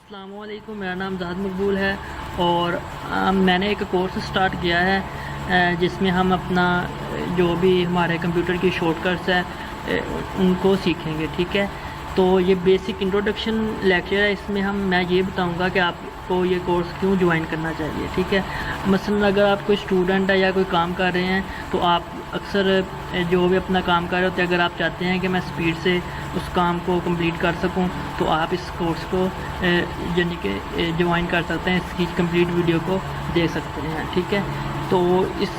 अस्सलामुअलैकुम, मेरा नाम ज़ाद मकबूल है और मैंने एक कोर्स स्टार्ट किया है जिसमें हम अपना जो भी हमारे कंप्यूटर की शॉर्टकट्स है उनको सीखेंगे। ठीक है, तो ये बेसिक इंट्रोडक्शन लेक्चर है। इसमें मैं ये बताऊंगा कि आपको ये कोर्स क्यों ज्वाइन करना चाहिए। ठीक है, मसलन अगर आप कोई स्टूडेंट है या कोई काम कर रहे हैं तो आप अक्सर जो भी अपना काम कर रहे होते हैं, अगर आप चाहते हैं कि मैं स्पीड से उस काम को कंप्लीट कर सकूं तो आप इस कोर्स को यानी कि ज्वाइन कर सकते हैं, इसकी कंप्लीट वीडियो को देख सकते हैं। ठीक है, तो इस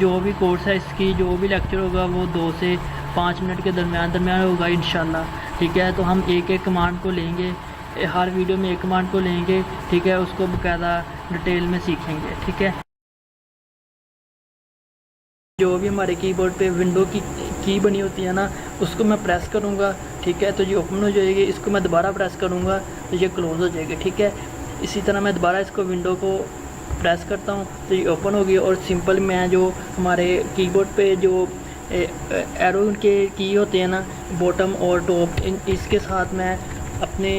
जो भी कोर्स है इसकी जो भी लेक्चर होगा वो 2 से 5 मिनट के दरमियान होगा इंशाल्लाह। ठीक है, तो हम एक एक कमांड को लेंगे, हर वीडियो में एक कमांड को लेंगे। ठीक है, उसको बाकायदा डिटेल में सीखेंगे। ठीक है, जो भी हमारे कीबोर्ड पे विंडो की बनी होती है ना, उसको मैं प्रेस करूँगा। ठीक है, तो ये ओपन हो जाएगी। इसको मैं दोबारा प्रेस करूँगा तो ये क्लोज़ हो जाएगी। ठीक है, इसी तरह मैं दोबारा इसको विंडो को प्रेस करता हूँ तो ये ओपन होगी। और सिंपल मैं जो हमारे कीबोर्ड पे जो एरो के की होते हैं ना, बॉटम और टॉप, इसके साथ मैं अपने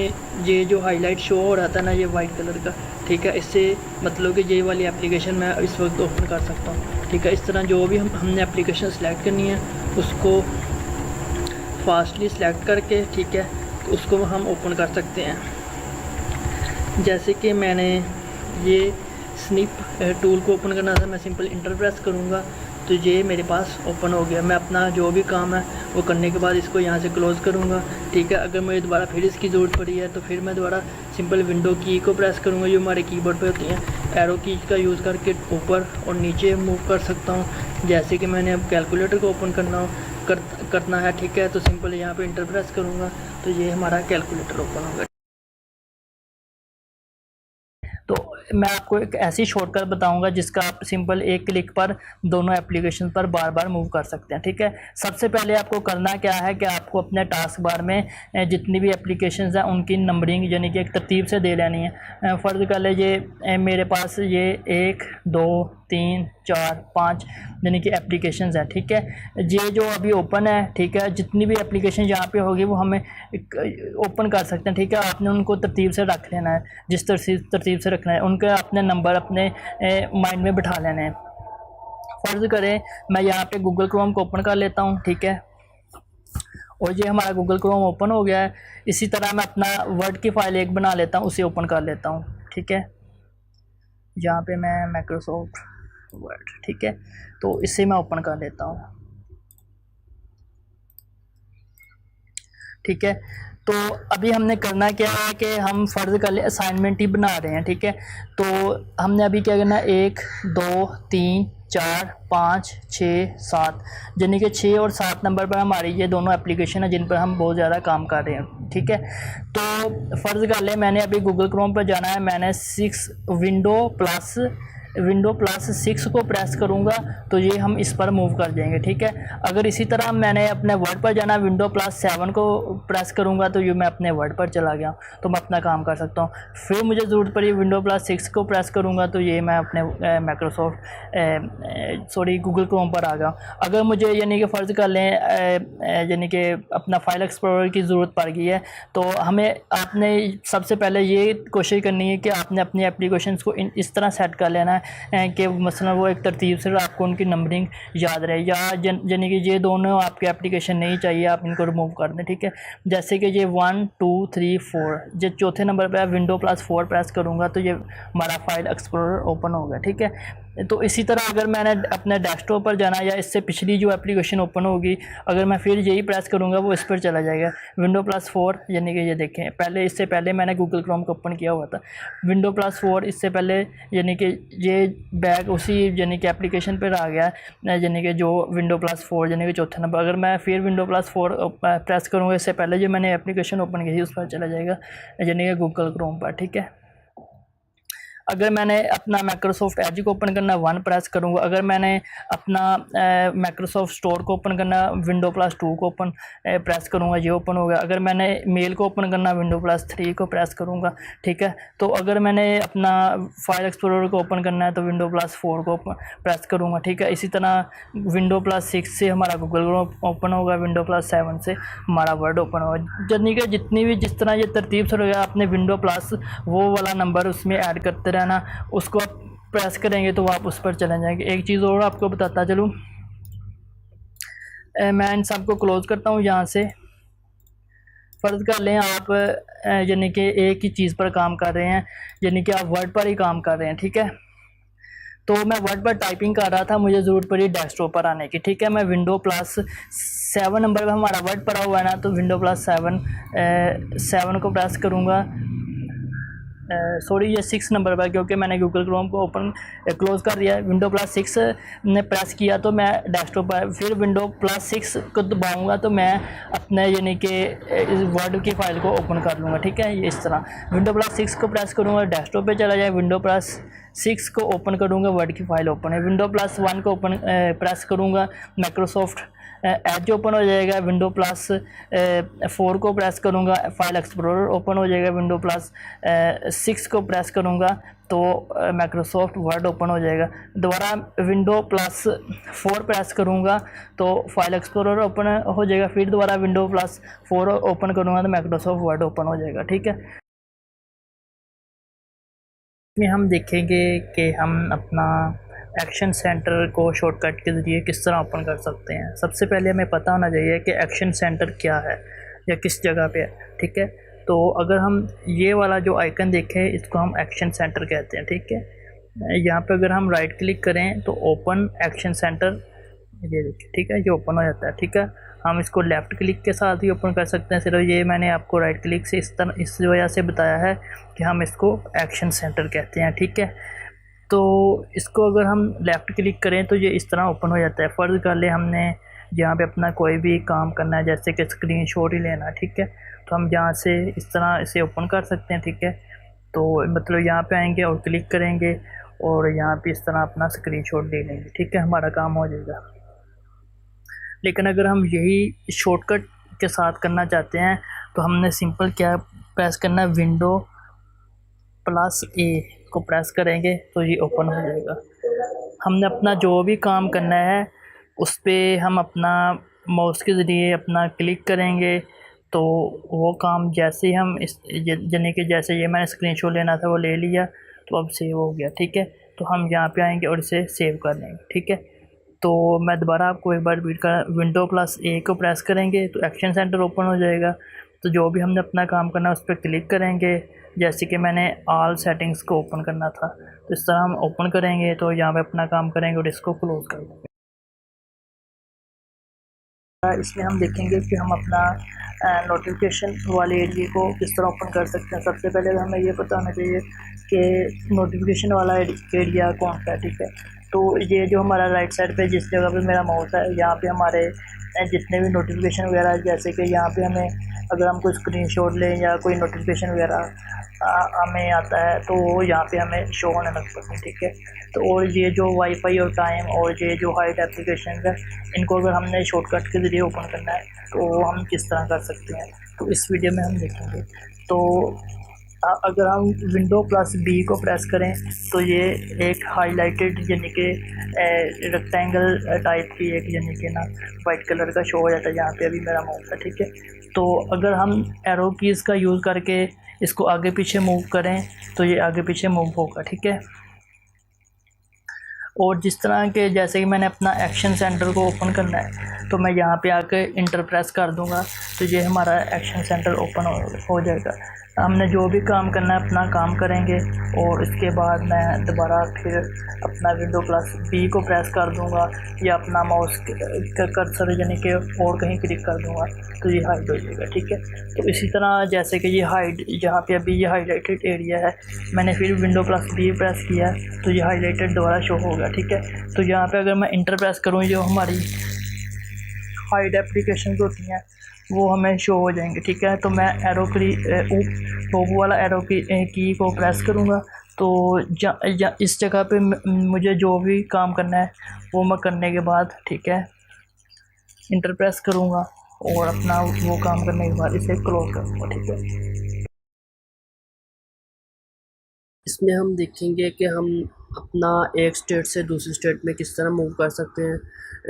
ये जो हाईलाइट शो हो रहा था ना, ये वाइट कलर का, ठीक है, इससे मतलब कि ये वाली एप्लीकेशन मैं इस वक्त ओपन कर सकता हूँ। ठीक है, इस तरह जो भी हमने एप्लीकेशन सेलेक्ट करनी है उसको फास्टली सेलेक्ट करके, ठीक है, तो उसको हम ओपन कर सकते हैं। जैसे कि मैंने ये स्निप टूल को ओपन करना था, मैं सिंपल इंटर प्रेस करूँगा तो ये मेरे पास ओपन हो गया। मैं अपना जो भी काम है वो करने के बाद इसको यहाँ से क्लोज़ करूँगा। ठीक है, अगर मुझे दोबारा फिर इसकी ज़रूरत पड़ी है तो फिर मैं दोबारा सिंपल विंडो की को प्रेस करूँगा, जो हमारे कीबोर्ड पे होती हैं। एरो की का यूज़ करके ऊपर और नीचे मूव कर सकता हूँ। जैसे कि मैंने अब कैलकुलेटर को ओपन करना है, ठीक है, तो सिंपल यहाँ पर इंटर प्रेस करूँगा तो ये हमारा कैलकुलेटर ओपन होगा। तो मैं आपको एक ऐसी शॉर्टकट बताऊंगा जिसका आप सिंपल एक क्लिक पर दोनों एप्लीकेशन पर बार बार मूव कर सकते हैं। ठीक है, सबसे पहले आपको करना क्या है कि आपको अपने टास्क बार में जितनी भी एप्लीकेशंस हैं उनकी नंबरिंग यानी कि एक तरतीब से दे लेनी है। फ़र्ज़ कर लीजिए मेरे पास ये 1 2 3 4 5 यानी कि एप्लीकेशंस हैं। ठीक है, ये जो अभी ओपन है, ठीक है, जितनी भी एप्लीकेशन यहाँ पे होगी वो हमें ओपन कर सकते हैं। ठीक है, आपने उनको तरतीब से रख लेना है, जिस तरतीब से रखना है उनके अपने नंबर अपने माइंड में बिठा लेने हैं। फ़र्ज़ करें मैं यहाँ पे गूगल क्रोम को ओपन कर लेता हूँ। ठीक है, और ये हमारा गूगल क्रोम ओपन हो गया है। इसी तरह मैं अपना वर्ड की फ़ाइल एक बना लेता हूँ, उसे ओपन कर लेता हूँ। ठीक है, यहाँ पे मैं माइक्रोसॉफ्ट वर्ड, ठीक है, तो इससे मैं ओपन कर लेता हूँ। ठीक है, तो अभी हमने करना क्या है कि हम फ़र्ज़ कर ले असाइनमेंट ही बना रहे हैं। ठीक है, तो हमने अभी क्या करना है, 1 2 3 4 5 6 7 यानी कि 6 और 7 नंबर पर हमारी ये दोनों एप्लीकेशन है जिन पर हम बहुत ज़्यादा काम कर रहे हैं। ठीक है, तो फ़र्ज़ कर ले मैंने अभी गूगल क्रोम पर जाना है, मैंने विंडो प्लस 6 को प्रेस करूंगा तो ये हम इस पर मूव कर जाएंगे। ठीक है, अगर इसी तरह मैंने अपने वर्ड पर जाना, विंडो प्लस 7 को प्रेस करूंगा तो ये मैं अपने वर्ड पर चला गया, तो मैं अपना काम कर सकता हूँ। फिर मुझे ज़रूरत पड़ी विंडो प्लस 6 को प्रेस करूंगा तो ये मैं अपने गूगल क्रोम पर आ गया। अगर मुझे यानी कि फ़र्ज़ कर लें यानी कि अपना फाइल एक्सप्लोरर की ज़रूरत पड़ गई है तो हमें आपने सबसे पहले ये कोशिश करनी है कि आपने अपनी एप्लीकेशंस को इस तरह सेट कर लेना है कि मसलन वो एक तरतीब से आपको उनकी नंबरिंग याद रहे, या यानी कि ये दोनों आपके एप्लीकेशन नहीं चाहिए, आप इनको रिमूव कर दें। ठीक है, जैसे कि ये 1 2 3 4 जो चौथे नंबर पर विंडो प्लस 4 प्रेस करूँगा तो ये हमारा फाइल एक्सप्लोरर ओपन होगा। ठीक है, तो इसी तरह अगर मैंने अपने डेस्कटॉप पर जाना या इससे पिछली जो एप्लीकेशन ओपन होगी, अगर मैं फिर यही प्रेस करूँगा वो इस पर चला जाएगा, विंडो प्लस 4 यानी कि ये देखें पहले इससे पहले मैंने गूगल क्रोम को ओपन किया हुआ था, विंडो प्लस 4 इससे पहले यानी कि ये बैग उसी यानी कि एप्लीकेशन पर आ गया, यानी कि जो विंडो प्लस 4 यानी कि चौथे नंबर। अगर मैं फिर विंडो प्लस 4 प्रेस करूँगा इससे पहले जो मैंने एप्लीकेशन ओपन की थी उस पर चला जाएगा यानी कि गूगल क्रोम पर। ठीक है, अगर मैंने अपना माइक्रोसॉफ्ट एज को ओपन करना 1 प्रेस करूँगा। अगर मैंने अपना माइक्रोसॉफ्ट स्टोर को ओपन करना Windows+2 को ओपन प्रेस करूँगा, ये ओपन होगा। अगर मैंने मेल को ओपन करना Windows+3 को प्रेस करूँगा, ठीक है। तो अगर मैंने अपना फाइल एक्सप्लोरर को ओपन करना है तो Windows+4 को प्रेस करूँगा, ठीक है। इसी तरह Windows+6 से हमारा गूगल क्रोम ओपन होगा, Windows+7 से हमारा वर्ड ओपन होगा। यानी कि जितनी भी जिस तरह ये तरतीब से होगा, आपने Windows+ वो वाला नंबर उसमें ऐड करते रहना, उसको आप प्रेस करेंगे तो आप उस पर चले जाएंगे। एक चीज़ और आपको बताता चलूँ, मैं इन सबको क्लोज़ करता हूँ यहाँ से। फ़र्ज़ कर लें आप यानी कि एक ही चीज़ पर काम कर रहे हैं, यानी कि आप वर्ड पर ही काम कर रहे हैं, ठीक है। तो मैं वर्ड पर टाइपिंग कर रहा था, मुझे ज़रूरत पड़ी डेस्कटॉप पर आने की, ठीक है। मैं Windows+7 नंबर पर हमारा वर्ड पड़ा हुआ है ना, तो Windows+7 को प्रेस करूँगा। सॉरी, ये 6 नंबर पर, क्योंकि मैंने गूगल क्रोम को ओपन क्लोज़ कर दिया है। Windows+6 ने प्रेस किया तो मैं डेस्कटॉप पर, फिर Windows+6 को दबाऊँगा तो मैं अपने यानी कि वर्ड की फ़ाइल को ओपन कर लूँगा, ठीक है। ये इस तरह Windows+6 को प्रेस करूँगा, डेस्कटॉप पे चला जाए, Windows+6 को ओपन करूँगा, वर्ड की फ़ाइल ओपन है। Windows+1 को ओपन प्रेस करूँगा, माइक्रोसॉफ्ट एज ओपन हो जाएगा। Windows+4 को प्रेस करूँगा, फाइल एक्सप्लोरर ओपन हो जाएगा। Windows+6 को प्रेस करूँगा तो माइक्रोसॉफ्ट वर्ड ओपन हो जाएगा। दोबारा Windows+4 प्रेस करूँगा तो फाइल एक्सप्लोरर ओपन हो जाएगा। फिर दोबारा Windows+4 ओपन करूँगा तो माइक्रोसॉफ्ट वर्ड ओपन हो जाएगा, ठीक है। इसमें हम देखेंगे कि हम अपना एक्शन सेंटर को शॉर्टकट के ज़रिए किस तरह ओपन कर सकते हैं। सबसे पहले हमें पता होना चाहिए कि एक्शन सेंटर क्या है या किस जगह पे है, ठीक है। तो अगर हम ये वाला जो आइकन देखें, इसको हम एक्शन सेंटर कहते हैं, ठीक है। यहाँ पे अगर हम राइट क्लिक करें तो ओपन एक्शन सेंटर, ये देखिए, ठीक है, ये ओपन हो जाता है, ठीक है। हम इसको लेफ़्ट क्लिक के साथ ही ओपन कर सकते हैं। सिर्फ ये मैंने आपको राइट क्लिक से इस वजह से बताया है कि हम इसको एक्शन सेंटर कहते हैं, ठीक है। तो इसको अगर हम लेफ़्ट क्लिक करें तो ये इस तरह ओपन हो जाता है। फ़र्ज़ कर ले हमने यहाँ पे अपना कोई भी काम करना है, जैसे कि स्क्रीनशॉट ही लेना, ठीक है। तो हम यहाँ से इस तरह इसे ओपन कर सकते हैं, ठीक है। तो मतलब यहाँ पे आएंगे और क्लिक करेंगे और यहाँ पे इस तरह अपना स्क्रीनशॉट ले लेंगे, ठीक है, हमारा काम हो जाएगा। लेकिन अगर हम यही शॉर्टकट के साथ करना चाहते हैं तो हमने सिंपल क्या प्रेस करना है, Windows+A को प्रेस करेंगे तो ये ओपन हो जाएगा। हमने अपना जो भी काम करना है उस पर हम अपना माउस के ज़रिए अपना क्लिक करेंगे तो वो काम जैसे ही हम इस यानी कि जैसे ये मैंने स्क्रीनशॉट लेना था वो ले लिया तो अब सेव हो गया, ठीक है। तो हम यहाँ पे आएंगे और इसे सेव कर लेंगे, ठीक है। तो मैं दोबारा आपको एक बार रिपीट कर, Windows+A को प्रेस करेंगे तो एक्शन सेंटर ओपन हो जाएगा। तो जो भी हमने अपना काम करना है उस पर क्लिक करेंगे, जैसे कि मैंने ऑल सेटिंग्स को ओपन करना था तो इस तरह हम ओपन करेंगे तो यहाँ पे अपना काम करेंगे और इसको क्लोज़ कर देंगे। इसमें हम देखेंगे कि हम अपना नोटिफिकेशन वाले एरिया को किस तरह ओपन कर सकते हैं। सबसे पहले हमें ये पता होना चाहिए कि नोटिफिकेशन वाला एरिया कौन सा है, ठीक है। तो ये जो हमारा राइट साइड पे जिस जगह पे मेरा माउस है, यहाँ पे हमारे जितने भी नोटिफिकेशन वगैरह, जैसे कि यहाँ पे हमें अगर हम कोई स्क्रीनशॉट लें या कोई नोटिफिकेशन वगैरह हमें आता है तो यहाँ पे हमें शो होने लगता है, ठीक है। तो और ये जो वाईफाई और टाइम और ये जो हाइड एप्लीकेशन है, इनको अगर हमने शॉर्टकट के ज़रिए ओपन करना है तो हम किस तरह कर सकते हैं, तो इस वीडियो में हम देखेंगे। तो अगर हम Windows+B को प्रेस करें तो ये एक हाईलाइटेड यानी कि रेक्टेंगल टाइप की एक यानी कि ना वाइट कलर का शो हो जाता है, जहाँ पे अभी मेरा माउस है, ठीक है। तो अगर हम एरो कीज़ का यूज़ करके इसको आगे पीछे मूव करें तो ये आगे पीछे मूव होगा, ठीक है। और जिस तरह के जैसे कि मैंने अपना एक्शन सेंटर को ओपन करना है तो मैं यहाँ पे आके इंटर प्रेस कर दूँगा तो ये हमारा एक्शन सेंटर ओपन हो जाएगा। हमने जो भी काम करना है अपना काम करेंगे और इसके बाद मैं दोबारा फिर अपना Windows+B को प्रेस कर दूँगा या अपना माउस का कर्सर यानी कि और कहीं क्लिक कर दूँगा तो ये हाइड हो जाएगा, ठीक है। तो इसी तरह जैसे कि ये हाइड जहाँ पे अभी ये हाईलाइटेड एरिया है, मैंने फिर Windows+B प्रेस किया तो ये हाईलाइटेड दोबारा शो होगा, ठीक है। तो यहाँ पे अगर मैं इंटर प्रेस करूँ, जो हमारी हाइड एप्लीकेशन होती हैं वो हमें शो हो जाएंगे, ठीक है। तो मैं एरो की टॉप वाला एरो की को प्रेस करूँगा, तो इस जगह पे मुझे जो भी काम करना है वो मैं करने के बाद, ठीक है, इंटर प्रेस करूँगा और अपना वो काम करने के बाद इसे क्लोज करूँगा, ठीक है। इसमें हम देखेंगे कि हम अपना एक स्टेट से दूसरी स्टेट में किस तरह मूव कर सकते हैं,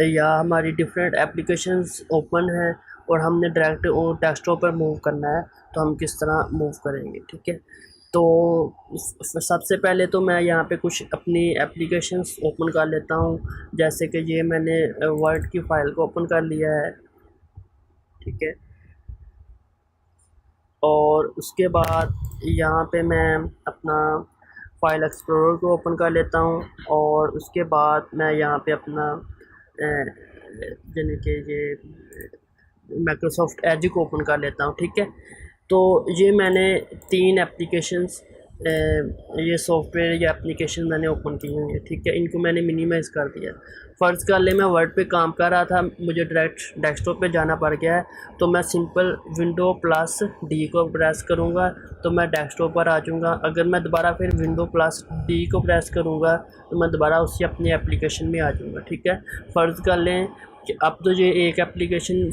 या हमारी डिफरेंट एप्लीकेशंस ओपन है और हमने डायरेक्ट वो डेस्कटॉप पर मूव करना है, तो हम किस तरह मूव करेंगे, ठीक है। तो सबसे पहले तो मैं यहाँ पे कुछ अपनी एप्लीकेशंस ओपन कर लेता हूँ, जैसे कि ये मैंने वर्ड की फ़ाइल को ओपन कर लिया है, ठीक है। और उसके बाद यहाँ पे मैं अपना फ़ाइल एक्सप्लोरर को ओपन कर लेता हूँ, और उसके बाद मैं यहाँ पे अपना यानी कि ये माइक्रोसॉफ्ट एज को ओपन कर लेता हूँ, ठीक है। तो ये मैंने 3 एप्लीकेशंस ये सॉफ्टवेयर या एप्लीकेशन मैंने ओपन की हुई है, ठीक है। इनको मैंने मिनिमाइज़ कर दिया। फ़र्ज़ कर ले मैं वर्ड पे काम कर रहा था, मुझे डायरेक्ट डेस्कटॉप पे जाना पड़ गया है, तो मैं सिंपल विंडो प्लस डी को प्रेस करूँगा तो मैं डेस्कटॉप पर आ जाऊँगा। अगर मैं दोबारा फिर विंडो प्लस डी को प्रेस करूँगा तो मैं दोबारा उसी अपनी एप्लीकेशन में आ जाऊँगा, ठीक है। फ़र्ज़ कर लें कि अब तो ये एक एप्लीकेशन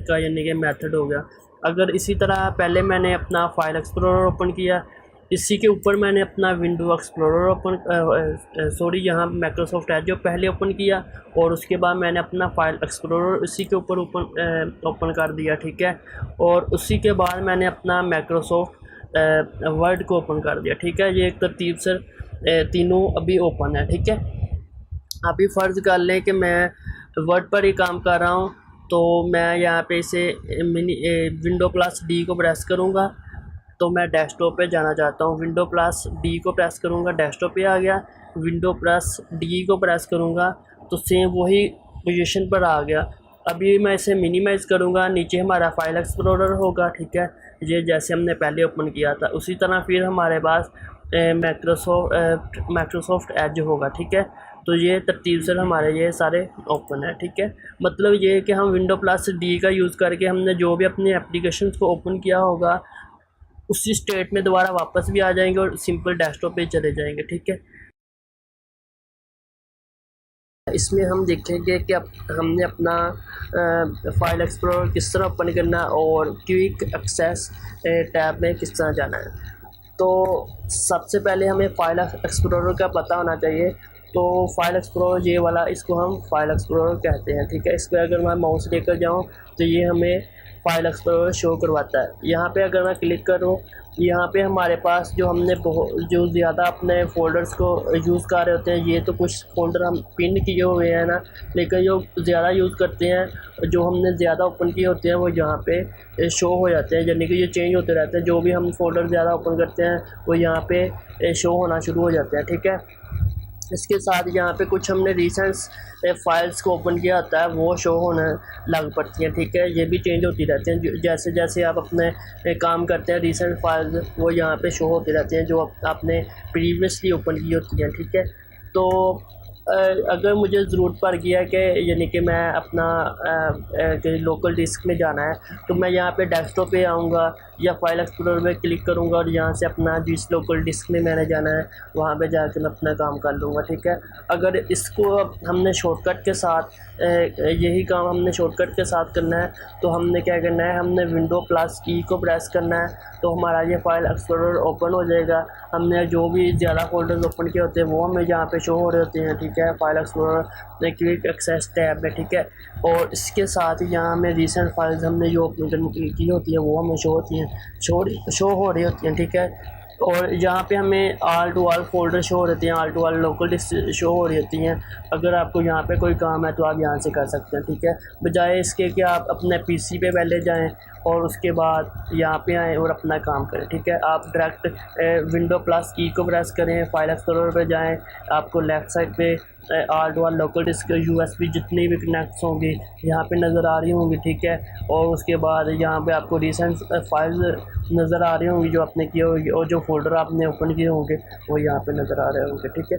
का यानी कि मेथड हो गया। अगर इसी तरह पहले मैंने अपना फ़ाइल एक्सप्लोरर ओपन किया, इसी के ऊपर मैंने अपना विंडो एक्सप्लोरर ओपन यहाँ माइक्रोसॉफ्ट एज पहले ओपन किया, और उसके बाद मैंने अपना फ़ाइल एक्सप्लोरर उसी के ऊपर ओपन कर दिया, ठीक है। और उसी के बाद मैंने अपना माइक्रोसॉफ्ट वर्ड को ओपन कर दिया, ठीक है। ये एक तरतीब से तीनों अभी ओपन है, ठीक है। अभी फ़र्ज़ कर लें कि मैं वर्ड पर ही काम कर रहा हूँ, तो मैं यहाँ पे इसे विंडो प्लस डी को प्रेस करूँगा तो मैं डेस्कटॉप पे जाना चाहता हूँ। विंडो प्लस डी को प्रेस करूँगा, डेस्कटॉप पे आ गया। विंडो प्लस डी को प्रेस करूँगा तो सेम वही पोजीशन पर आ गया। अभी मैं इसे मिनिमाइज़ करूँगा, नीचे हमारा फ़ाइल एक्सप्लोरर होगा, ठीक है। ये जैसे हमने पहले ओपन किया था उसी तरह फिर हमारे पास माइक्रोसॉफ्ट एज होगा, ठीक है। तो ये तरतीब से हमारे ये सारे ओपन है, ठीक है। मतलब ये है कि हम विंडो प्लस डी का यूज़ करके हमने जो भी अपनी एप्लीकेशंस को ओपन किया होगा उसी स्टेट में दोबारा वापस भी आ जाएंगे और सिंपल डेस्कटॉप पे चले जाएंगे, ठीक है। इसमें हम देखेंगे कि अब हमने अपना फ़ाइल एक्सप्लोरर किस तरह ओपन करना है और क्विक एक्सेस टैब में किस तरह जाना है। तो सबसे पहले हमें फ़ाइल एक्सप्लोरर का पता होना चाहिए। तो फ़ाइल एक्सप्लोरर ये वाला, इसको हम फ़ाइल एक्सप्लोरर कहते हैं, ठीक है। इस पर अगर मैं माउस लेकर जाऊँ तो ये हमें फ़ाइल एक्सप्लोरर शो करवाता है। यहाँ पे अगर मैं क्लिक करूँ, यहाँ पे हमारे पास जो हमने जो ज़्यादा अपने फ़ोल्डर्स को यूज़ कर रहे होते हैं, ये तो कुछ फ़ोल्डर हम पिन किए हुए हैं ना, लेकिन जो ज़्यादा यूज़ करते हैं, जो हमने ज़्यादा ओपन किए होते हैं वो यहाँ पे शो हो जाते हैं, यानी कि ये चेंज होते रहते हैं। जो भी हम फ़ोल्डर ज़्यादा ओपन करते हैं वो यहाँ पे शो होना शुरू हो जाते हैं, ठीक है। इसके साथ यहाँ पे कुछ हमने रिसेंट्स फाइल्स को ओपन किया होता है वो शो होने लग पड़ती हैं, ठीक है। ये भी चेंज होती रहती हैं, जैसे जैसे आप अपने काम करते हैं रिसेंट फाइल्स वो यहाँ पे शो होती रहती हैं जो आपने प्रीवियसली ओपन की होती हैं, ठीक है। तो अगर मुझे ज़रूरत पड़ गया कि यानी कि मैं अपना लोकल डिस्क में जाना है, तो मैं यहाँ पे डेस्कटॉप पे आऊँगा या फाइल एक्सप्लोरर में क्लिक करूँगा और यहाँ से अपना जिस लोकल डिस्क में मैंने जाना है वहाँ पे जाकर मैं अपना काम कर लूँगा, ठीक है। अगर इसको हमने शॉर्टकट के साथ यही काम हमने शॉर्टकट के साथ करना है, तो हमने क्या करना है, हमने विंडो प्लस ई को प्रेस करना है तो हमारा ये फाइल एक्सप्लोरर ओपन हो जाएगा। हमने जो भी ज़्यादा फोल्डर्स ओपन किए होते हैं वो हमें यहाँ पे शो हो रहे होते हैं, ठीक है, file explorer quick access tab में, ठीक है। और इसके साथ ही यहाँ हमें रिसेंट फाइल्स हमने जो ओपन की होती है वो हमें शो होती हैं, शो हो रही होती हैं, ठीक है। और यहाँ पे हमें all to all folder show हो रहते हैं, all to all local disk show हो रही होती हैं। अगर आपको यहाँ पे कोई काम है तो आप यहाँ से कर सकते हैं, ठीक है। बजाय इसके कि आप अपने पीसी पे पहले जाएं और उसके बाद यहाँ पे आएँ और अपना काम करें, ठीक है। आप डायरेक्ट विंडो प्लस की को प्रेस करें, फाइल एक्सप्लोरर पे जाएं, आपको लेफ़्ट साइड पे all to all local disk USB जितनी भी कनेक्ट्स होंगी यहाँ पे नज़र आ रही होंगी, ठीक है। और उसके बाद यहाँ पे आपको रिसेंट फाइल्स नज़र आ रही होंगी जो आपने किए होंगे, और जो फोल्डर आपने ओपन किए होंगे वो यहाँ पे नज़र आ रहे होंगे, ठीक है।